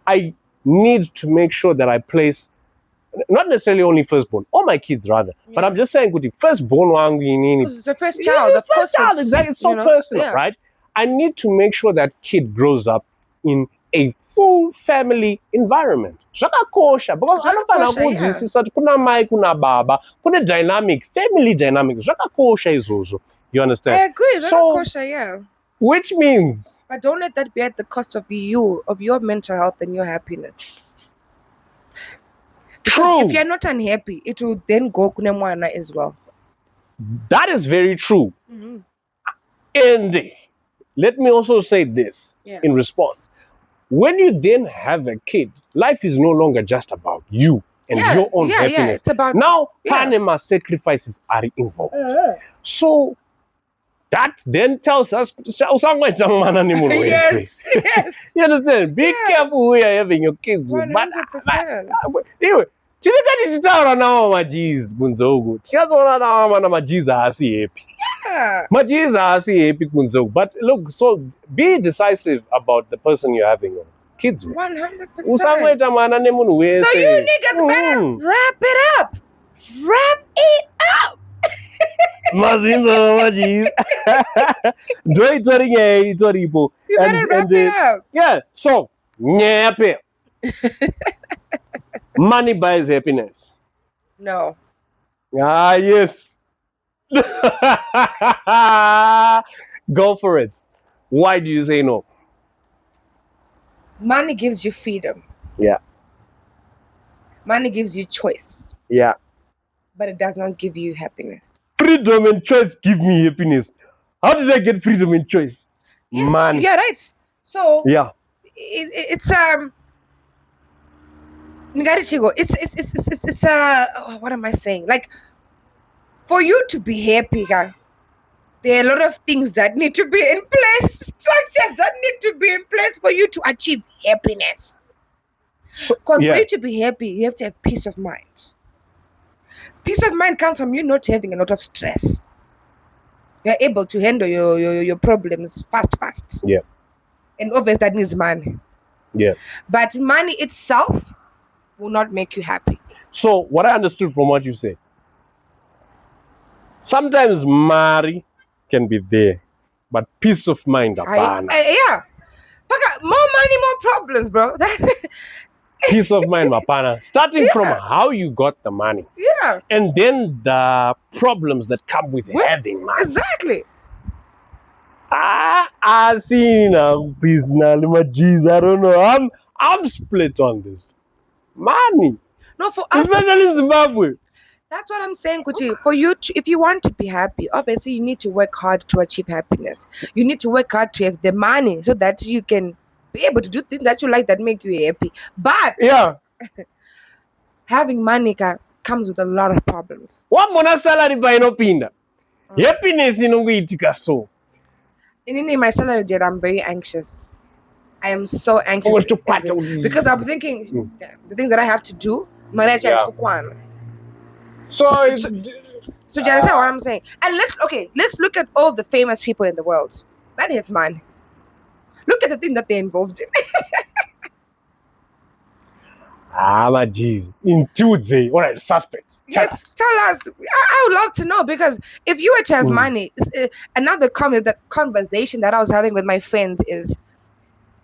I need to make sure that I place not necessarily only firstborn, all my kids rather. But I'm just saying, firstborn, because it's the first child. Of course, exactly. It's so personal, right? I need to make sure that kid grows up in a full family environment. Zvakakosha, because kuna mai, kuna baba, kuna dynamic, family dynamic. Zvakakosha izvozvo. You understand? I agree. Zvakakosha, Which means, but don't let that be at the cost of your mental health and your happiness. Because if you're not unhappy, it will then go kunemwana as well. That is very true. And let me also say this in response. When you then have a kid, life is no longer just about you and your own happiness. Yeah, it's about now, Panama sacrifices are involved. So that then tells us, yes. You understand? Be careful who you're having your kids with. 100%. Anyway, chitaura nawo majiz kunzoku. Tiyazoona nawo majiz asi happy. Majiz asi happy kunzoku. But look, so be decisive about the person you're having your kids with. 100%. So you niggas better wrap it up. Wrap it up. Mazinzo majiz. You better wrap it up. Yeah, so nyepe. Money buys happiness. No. Yes. Go for it. Why do you say no? Money gives you freedom. Yeah. Money gives you choice. Yeah. But it does not give you happiness. freedom and choice give me happiness. How did I get freedom and choice? Yes, Money. you're right. So Yeah. It's what am I saying? Like, for you to be happy, there are a lot of things that need to be in place, structures that need to be in place for you to achieve happiness. Because for you to be happy, you have to have peace of mind. Peace of mind comes from you not having a lot of stress. You're able to handle your problems fast. Yeah. And obviously that needs money. Yeah. But money itself will not make you happy. So what I understood from what you said, sometimes money can be there, but peace of mind apana. Yeah. More money, more problems, bro. Peace of mind apana. Starting from how you got the money. Yeah. And then the problems that come with having money. Exactly. I see now, peace now, I don't know. I'm split on this. Money. No, for us, especially in Zimbabwe. That's what I'm saying, Kuti. For you, if you want to be happy, obviously you need to work hard to achieve happiness. You need to work hard to have the money so that you can be able to do things that you like that make you happy. But having money comes with a lot of problems. What mona salary by no pinda? Happiness inongoitika so. In my salary, I'm very anxious. I am so anxious because I'm thinking the things that I have to do. So do you understand what I'm saying? And let's look at all the famous people in the world that have money. Look at the thing that they're involved in. My jeez. In Tuesday, all right, suspects. Yes, tell us. I would love to know, because if you were to have money, another conversation that I was having with my friend is,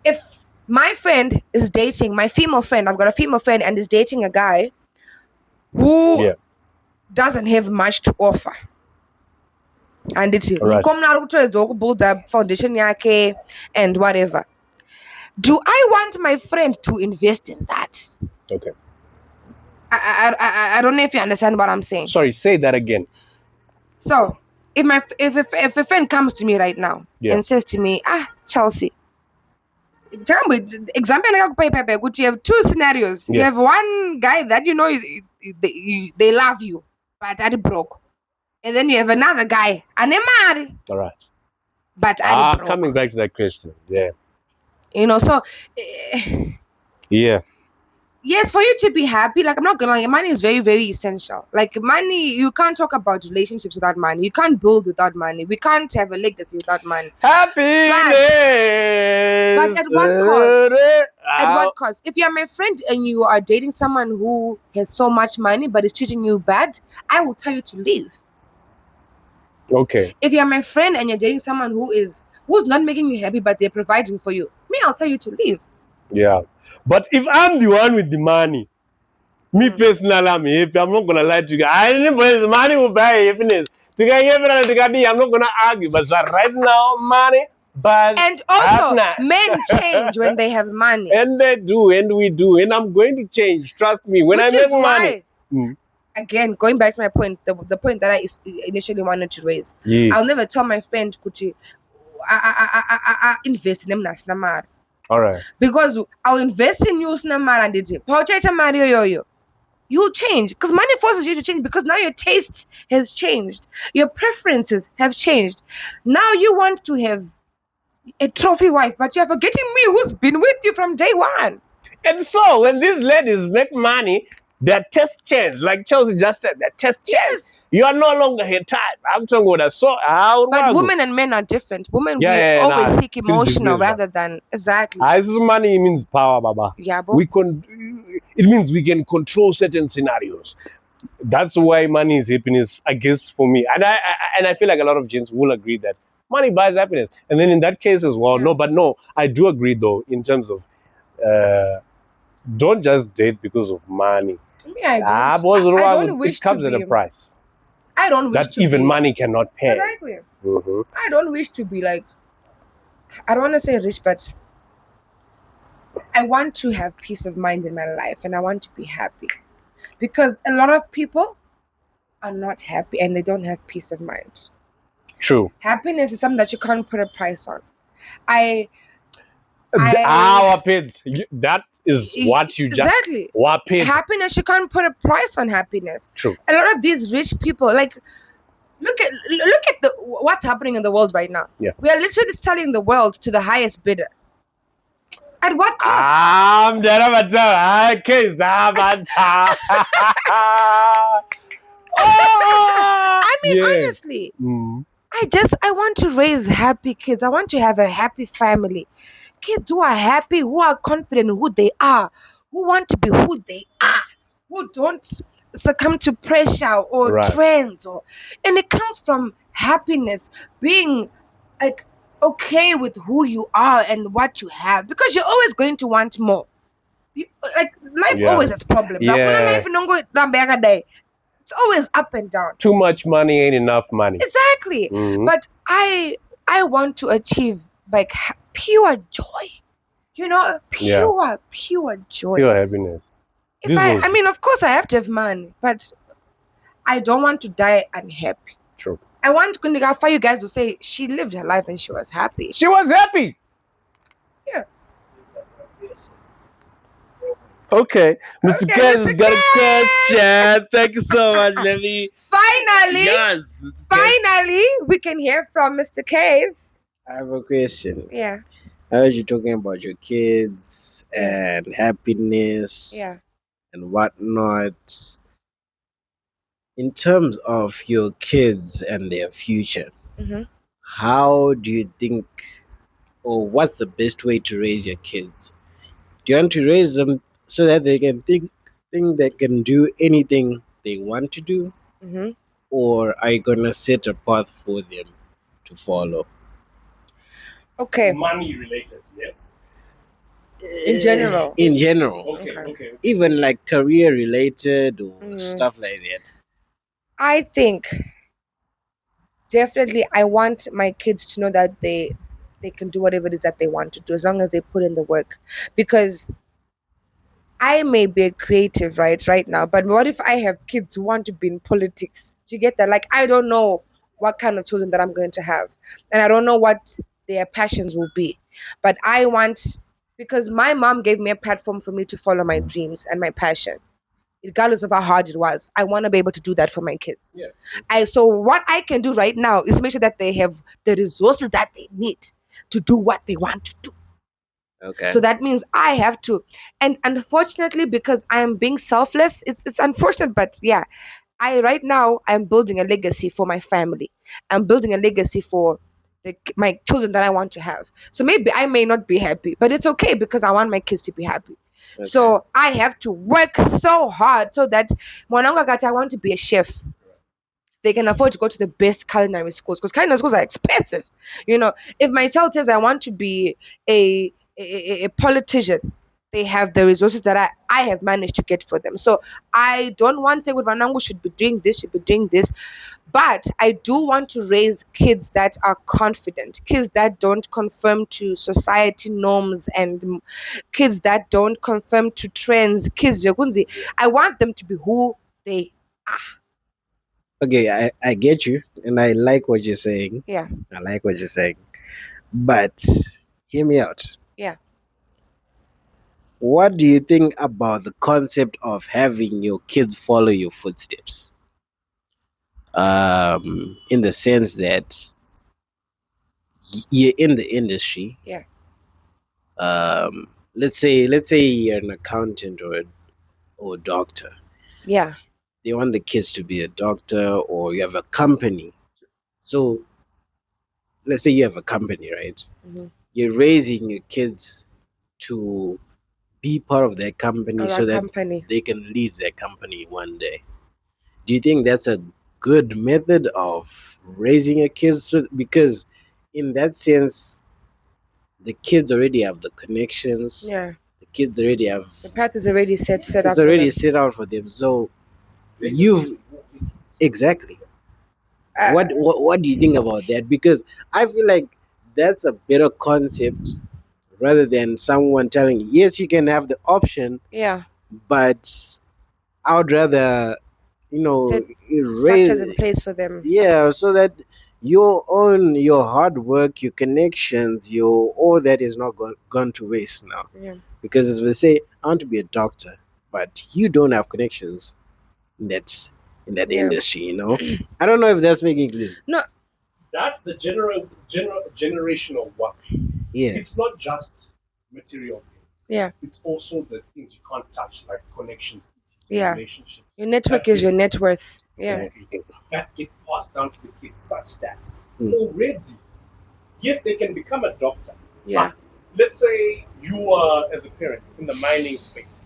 if my friend is dating, my female friend, I've got a female friend and is dating a guy who doesn't have much to offer. And it's build up foundation yake and whatever. Do I want my friend to invest in that? Okay. I don't know if you understand what I'm saying. Sorry, say that again. So if a friend comes to me right now and says to me, Chelsea, example, you have two scenarios. You have one guy that you know they love you, but are broke, and then you have another guy and they marry. All right. But are broke. Coming back to that question, so yes, for you to be happy, like, I'm not gonna lie, money is very, very essential. Like, money, you can't talk about relationships without money. You can't build without money. We can't have a legacy without money. Happiness. But at what cost? At what cost? If you're my friend and you are dating someone who has so much money but is treating you bad, I will tell you to leave. Okay. If you're my friend and you're dating someone who's not making you happy but they're providing for you, I'll tell you to leave. Yeah. But if I'm the one with the money, me personally, I'm happy. I'm not gonna lie to you. I didn't money will buy happiness. I'm not gonna argue, but right now, money buys and also men change when they have money. And they do, and we do, and I'm going to change. Trust me. When I make money. Again, going back to my point, the point that I initially wanted to raise. Yes. I'll never tell my friend, Kuti, I invest in them. All right. Because I'll invest in you, you'll change. Because money forces you to change, because now your taste has changed. Your preferences have changed. Now you want to have a trophy wife, but you're forgetting me, who's been with you from day one. And so when these ladies make money, their taste change. Like Chelsea just said, their taste change. Yes. You are no longer her type. I'm talking about that. But women and men are different. Women always seek emotional rather than exactly. Money means power, Baba. Yeah, but it means we can control certain scenarios. That's why money is happiness, I guess, for me. And I feel like a lot of gents will agree that money buys happiness. And then in that case as well, no, I do agree though in terms of don't just date because of money. I don't wish it comes at a price. I don't wish that even money cannot pay. Exactly. I don't wish to be like, I don't want to say rich, but I want to have peace of mind in my life and I want to be happy. Because a lot of people are not happy and they don't have peace of mind. True. Happiness is something that you can't put a price on. Wapids. That is what you just exactly. Wapids. Happiness, you can't put a price on happiness. True. A lot of these rich people, like, look at what's happening in the world right now. Yeah. We are literally selling the world to the highest bidder. At what cost? I mean, honestly, I want to raise happy kids. I want to have a happy family. Kids who are happy, who are confident in who they are, who want to be who they are, who don't succumb to pressure or trends, and it comes from happiness, being like okay with who you are and what you have, because you're always going to want more. Life always has problems. It's always up and down. Too much money ain't enough money. Exactly. But I want to achieve like pure joy. Pure joy. Pure happiness. I mean, of course I have to have money, but I don't want to die unhappy. True. I want Kundigafa, you guys will say she lived her life and she was happy. She was happy. Yeah. Okay, Mr. Kez has got a question. Thank you so much, Lily. Finally, we can hear from Mr. Kez. I have a question. Yeah. I heard you talking about your kids and happiness and whatnot. In terms of your kids and their future, how do you think, or what's the best way to raise your kids? Do you want to raise them so that they can think they can do anything they want to do? Or are you going to set a path for them to follow? Okay. Money related, yes. In general. In general. Okay. Even like career related or stuff like that. I think definitely I want my kids to know that they can do whatever it is that they want to do as long as they put in the work. Because I may be a creative right now, but what if I have kids who want to be in politics? Do you get that? Like, I don't know what kind of children that I'm going to have, and I don't know what their passions will be. But I want, because my mom gave me a platform for me to follow my dreams and my passion, regardless of how hard it was. I want to be able to do that for my kids. Yeah. So what I can do right now is make sure that they have the resources that they need to do what they want to do. Okay. So that means I have to, and unfortunately, because I am being selfless, it's unfortunate, but yeah, right now I'm building a legacy for my family. I'm building a legacy for my children that I want to have. So maybe I may not be happy, but it's okay because I want my kids to be happy. Okay. So I have to work so hard so that when I want to be a chef, they can afford to go to the best culinary schools, because culinary schools are expensive. If my child says I want to be a politician, they have the resources that I have managed to get for them. So I don't want to say with Vanangu should be doing this, but I do want to raise kids that are confident, kids that don't conform to society norms, and kids that don't conform to trends. I want them to be who they are. Okay, I get you, and I like what you're saying. Yeah. I like what you're saying. But hear me out. Yeah. What do you think about the concept of having your kids follow your footsteps? In the sense that you're in the industry. Yeah. Let's say you're an accountant or a doctor. Yeah. They want the kids to be a doctor, or you have a company. So let's say you have a company, right? You're raising your kids to be part of their company so that they can lead their company one day. Do you think that's a good method of raising a kid? Because in that sense, the kids already have the connections. Yeah. The kids already have, the path is already set up. It's already set out for them. So you've exactly. What do you think about that? Because I feel like that's a better concept rather than someone telling you, yes, you can have the option. Yeah. But I would rather, set structures in place for them. Yeah, so that your hard work, your connections, your all that is not gone to waste now. Yeah. Because as we say, I want to be a doctor, but you don't have connections in that industry, you know. I don't know if that's making clear. No. That's the generational one. Yeah. It's not just material things. Yeah. It's also the things you can't touch, like connections, relationships. Your network is your net worth. Yeah. Exactly. That get passed down to the kids such that already, yes, they can become a doctor. Yeah. But let's say you are, as a parent, in the mining space.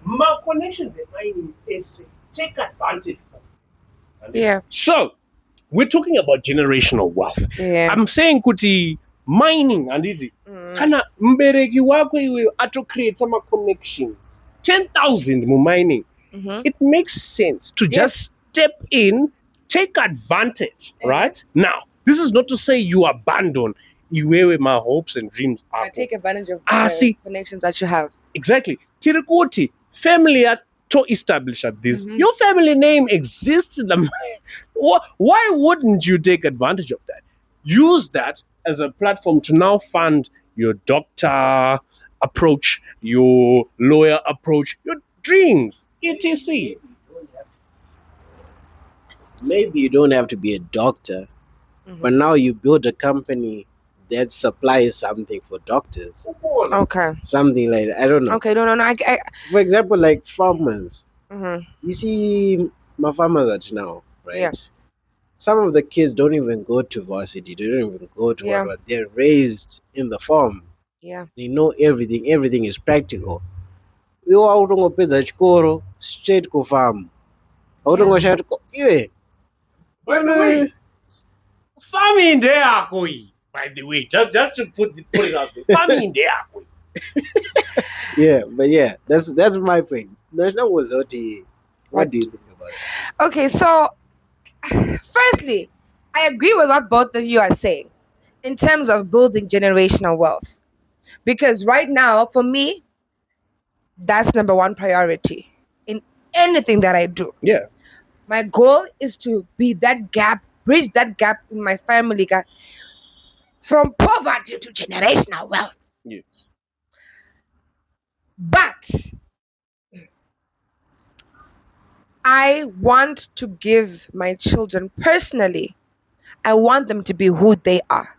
My connections in mining is take advantage of it. Yeah. So, we're talking about generational wealth. Yeah. I'm saying kuti mining anditi kana mbereki wako iwe ato create some connections 10,000 mu mining. It makes sense to just step in, take advantage, right? Now, this is not to say you abandon iwewe my hopes and dreams are. I take advantage of the connections that you have. Exactly. Tirikuti family to establish at this. Your family name exists in the why wouldn't you take advantage of that? Use that as a platform to now fund your doctor approach, your lawyer approach, your dreams, etc. Maybe you don't have to be a doctor, but now you build a company that supplies something for doctors. Okay. Something like that. I don't know. Okay, no. I For example, like farmers. You see my farmers at now, right? Yeah. Some of the kids don't even go to varsity. They don't even go to what they're raised in the farm. Yeah. They know everything. Everything is practical. You are chikoro straight to farm. By the way, farming there, by the way, just to put it out there, farming there. Yeah, but yeah, that's my point. National was what do you think about it? Okay, so firstly, I agree with what both of you are saying in terms of building generational wealth. Because right now, for me, that's number one priority in anything that I do. Yeah. My goal is to be that gap, bridge that gap in my family from poverty to generational wealth. Yes. But I want to give my children personally, I want them to be who they are.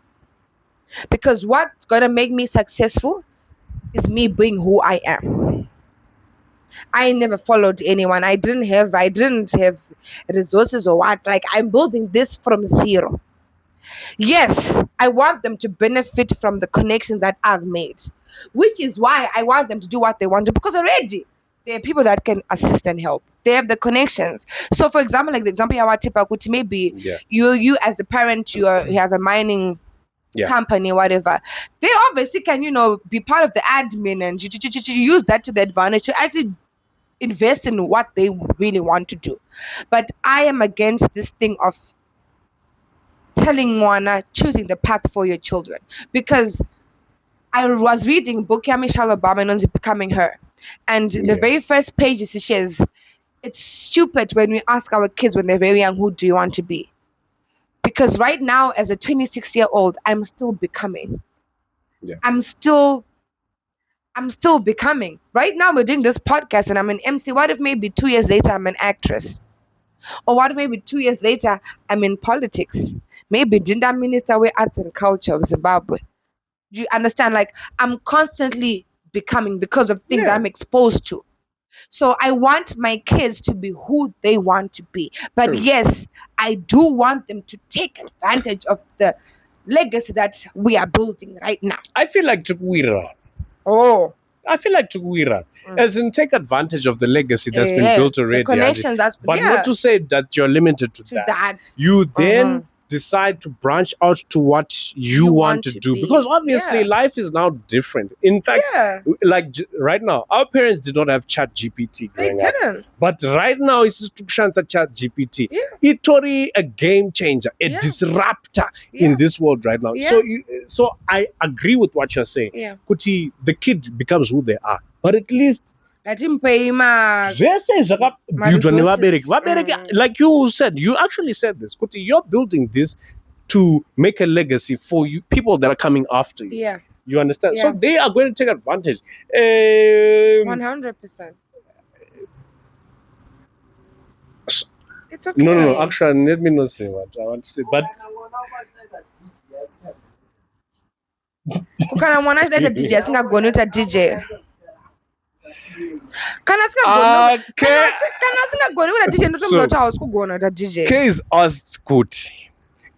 Because what's going to make me successful is me being who I am. I never followed anyone. I didn't have resources or what. Like, I'm building this from zero. Yes, I want them to benefit from the connections that I've made, which is why I want them to do what they want to, because already there are people that can assist and help. They have the connections. So, for example, like the example you have, maybe you as a parent, you have a mining company, whatever. They obviously can, be part of the admin and use that to their advantage to actually invest in what they really want to do. But I am against this thing of telling one choosing the path for your children, because I was reading book Michelle Obama and Becoming Her, and the very first page she says it's stupid when we ask our kids when they're very young, who do you want to be? Because right now, as a 26-year-old, I'm still becoming. I'm still becoming. Right now we're doing this podcast and I'm an MC. What if maybe 2 years later I'm an actress? Or what if maybe 2 years later I'm in politics? Maybe Jinda Minister with Arts and Culture of Zimbabwe. Do you understand? Like, I'm constantly becoming because of things I'm exposed to. So I want my kids to be who they want to be. But yes, I do want them to take advantage of the legacy that we are building right now. I feel like Tukwira. Oh. I feel like Tukwira. As in, take advantage of the legacy that's been built already. The connections but not to say that you're limited to that. You then decide to branch out to what you want to do, because obviously life is now different. In fact, like right now, our parents did not have chat GPT growing up, but right now it's to chance chat GPT. It's already a game changer, a disruptor in this world right now. So I agree with what you're saying. Kuti, the kid becomes who they are, but at least like you said, you actually said this, Kuti, you're building this to make a legacy for you, people that are coming after you. Yeah. You understand? Yeah. So they are going to take advantage. 100%. It's okay. No. Actually, let me not say what I want to say. But kana mwana achida DJ asingagoni kuita DJ. Kana asingagoni kuita DJ ndotombira kuti hausi kugona kuita DJ. Case asked Kuti.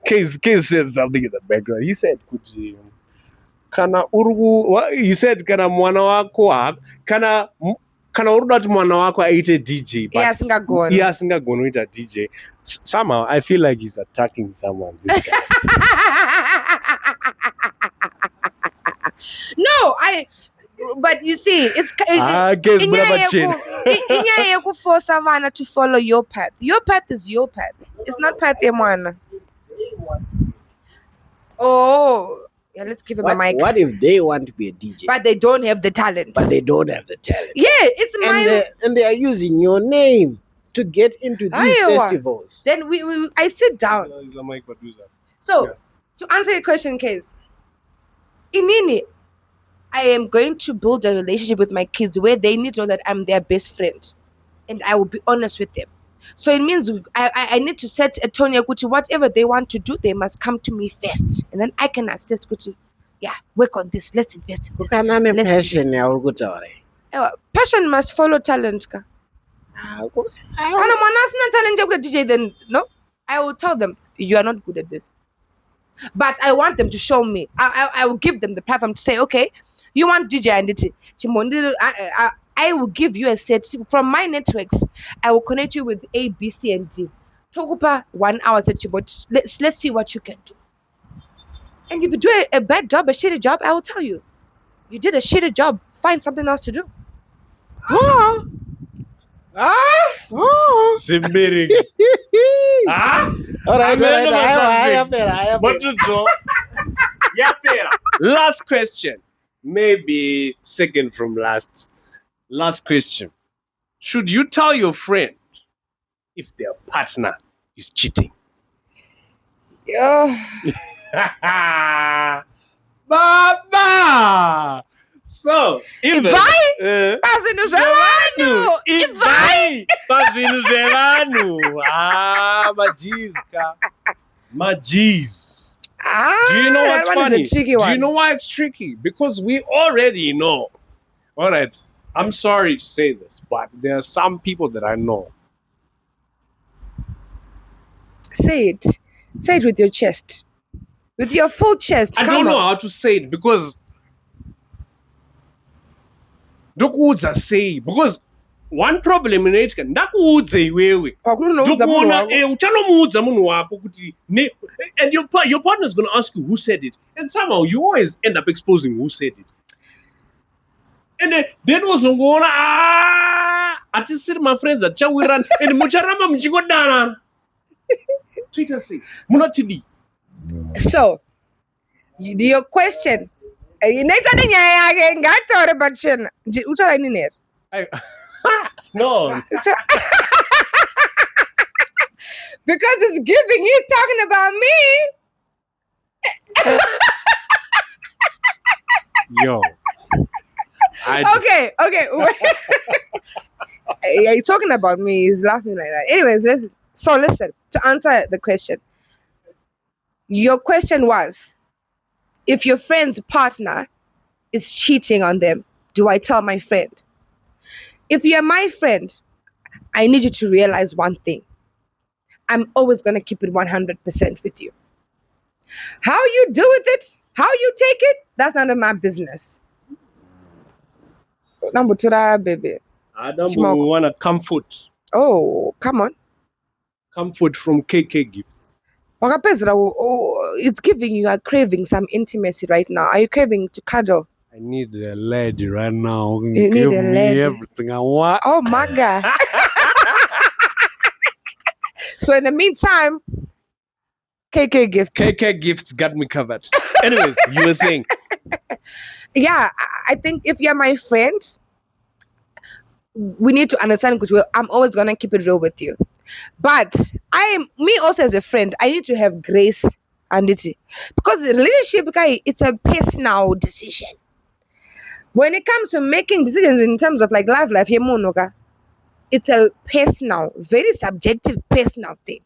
Case said something in the background. He said Kuti. He said kana mwana wako kana uruda kuti mwana wako aite DJ, but asingagoni kuita DJ. Somehow I feel like he's attacking someone. This guy. No, but you see, it's force someone to follow your path. Your path is your path. It's not path yemwana. Oh, yeah, let's give him a mic. What if they want to be a DJ? But they don't have the talent. Yeah, it's and they are using your name to get into these festivals. Then I sit down. So, to answer your question, Case, Inini, I am going to build a relationship with my kids where they need to know that I'm their best friend, and I will be honest with them. So it means I need to set a tone, Kuti, whatever they want to do, they must come to me first, and then I can assess, Kuti, yeah, work on this, let's invest in this. Passion must follow talent. DJ, then no, I will tell them you are not good at this, but I want them to show me. I will give them the platform to say, okay, you want DJ and it. I will give you a set from my networks. I will connect you with A, B, C, and D. Togupa 1 hour set, but let's see what you can do. And if you do a bad job, a shitty job, I will tell you. You did a shitty job. Find something else to do. Simbiri. All right. Last question. Maybe second from last. Last question. Should you tell your friend if their partner is cheating? Baba! So, even Majis. Do you know what's funny? Do you know why it's tricky? Because we already know. All right. I'm sorry to say this, but there are some people that I know. Say it. Say it with your chest. With your full chest. I don't know how to say it because because one problem in it and your partner is going to ask you who said it, and somehow you always end up exposing who said it. And then was going I just see my friends at Chawiran and Mucharama Mjigodana. Twitter say Munatidi. So your question. No. Because it's giving, he's talking about me. Yo. Okay. Yeah, he's talking about me. He's laughing like that. Anyways, listen. To answer the question. Your question was, if your friend's partner is cheating on them, do I tell my friend? If you're my friend, I need you to realize one thing. I'm always going to keep it 100% with you. How you deal with it, how you take it, that's none of my business. Number two, baby. I don't want a comfort. Oh, come on. Comfort from KK Gifts. It's giving you are craving some intimacy right now. Are you craving to cuddle? I need a lady right now. You need a lady. Everything I want. Oh my God. So in the meantime, KK Gifts got me covered. Anyways, you were saying. Yeah, I think if you're my friend, we need to understand because I'm always gonna keep it real with you. But me also as a friend, I need to have grace and it because the relationship, guy, it's a personal decision. When it comes to making decisions in terms of like life, it's a personal, very subjective, personal thing.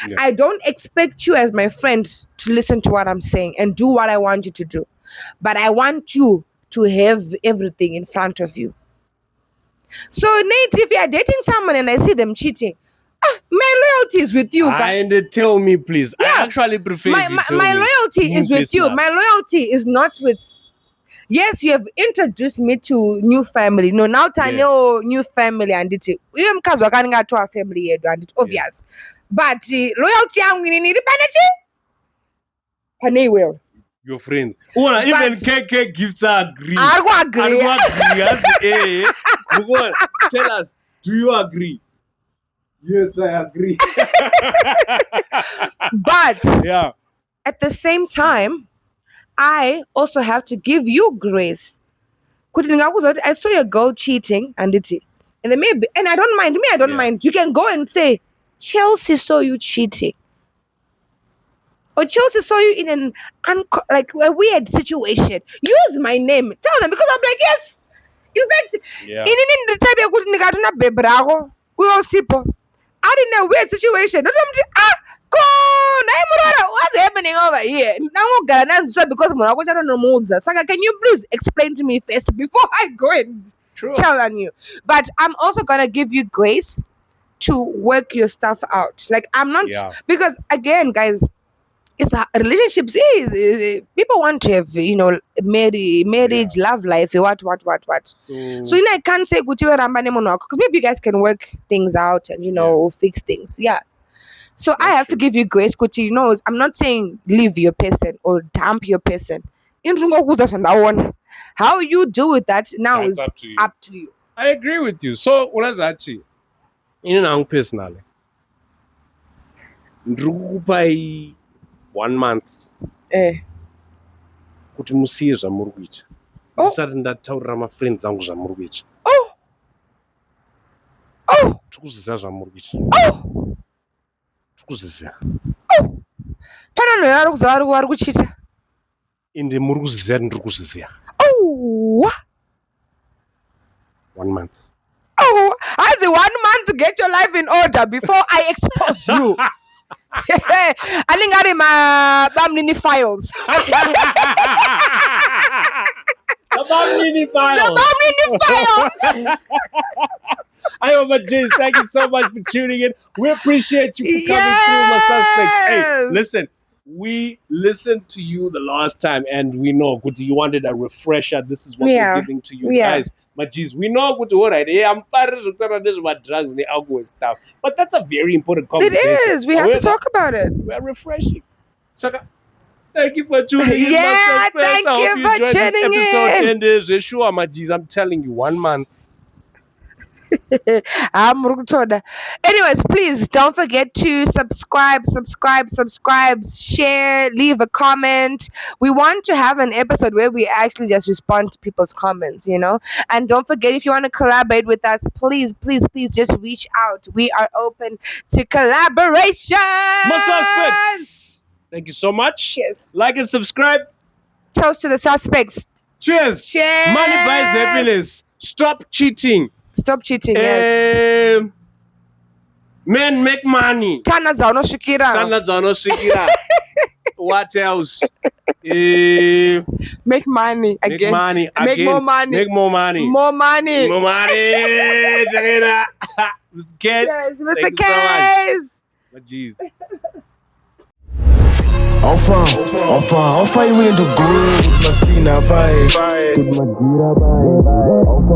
Yeah. I don't expect you as my friend to listen to what I'm saying and do what I want you to do. But I want you to have everything in front of you. So, Nate, if you are dating someone and I see them cheating, my loyalty is with you. And tell me, please. Yeah. I actually prefer my loyalty is with you. My loyalty is not with... Yes, you have introduced me to new family. No, now Tanya, new family and it. We am because we're going to our family and it's obvious. But loyalty, I'm going to need a will. Your friends. Oh, even KK gives agree. I agree. Tell us, do you agree? Yes, I agree. But at the same time, I also have to give you grace. I saw your girl cheating and it. And maybe, and I don't mind. I don't mind. You can go and say, Chelsea saw you cheating. Or Chelsea saw you in an a weird situation. Use my name. Tell them because I'm like, yes. In fact, in the time we all sipo. I'm in a weird situation. What's happening over here? Because I don't know. Saka, can you please explain to me first before I go and tell on you? But I'm also gonna give you grace to work your stuff out. Like I'm not because again, guys, it's a relationships. People want to have marriage, love life, what. So I can't say because maybe you guys can work things out and fix things. Yeah. So I have to give you grace, Kuti. I'm not saying leave your person or dump your person. How you do with that now is up to you. I agree with you. So what is that? Personally, 1 month. Kuti musiye zvamuri kuita. Ndisati ndataurira mafriends zangu zvamuri kuita. Tikuziza zvamuri kuita. Tikuziza. Pana no yari kuziva vari kuchita. Inde muri kuziza ndiri kuziza. 1 month. I had 1 month to get your life in order before I expose you. I think I my Bamnini files. The Bamnini files. I am James. Thank you so much for tuning in. We appreciate you for coming through, my suspects. Hey, listen. We listened to you the last time and we know you wanted a refresher. This is what we're giving to you guys. But geez, we know all right. I'm about drugs and alcohol and stuff. But that's a very important conversation. It is. We have to talk about it. We're refreshing. So thank you for tuning in. Thank you for tuning in. This episode and I'm telling you, 1 month. Anyways, please don't forget to subscribe, share, leave a comment. We want to have an episode where we actually just respond to people's comments, and don't forget, if you want to collaborate with us, please just reach out. We are open to collaboration. My suspects, thank you so much. Yes. Like and subscribe. Toast to the suspects. Cheers. Money buys happiness. Stop cheating. Yes. Men make money. Tana dzauno shikira. What else? Make money again. Make more money. Make more money. More money. More money. Mr. Kate. Yes, Mr. Case. Jeez. How far you willing to go with my scene? Good Magira, bye.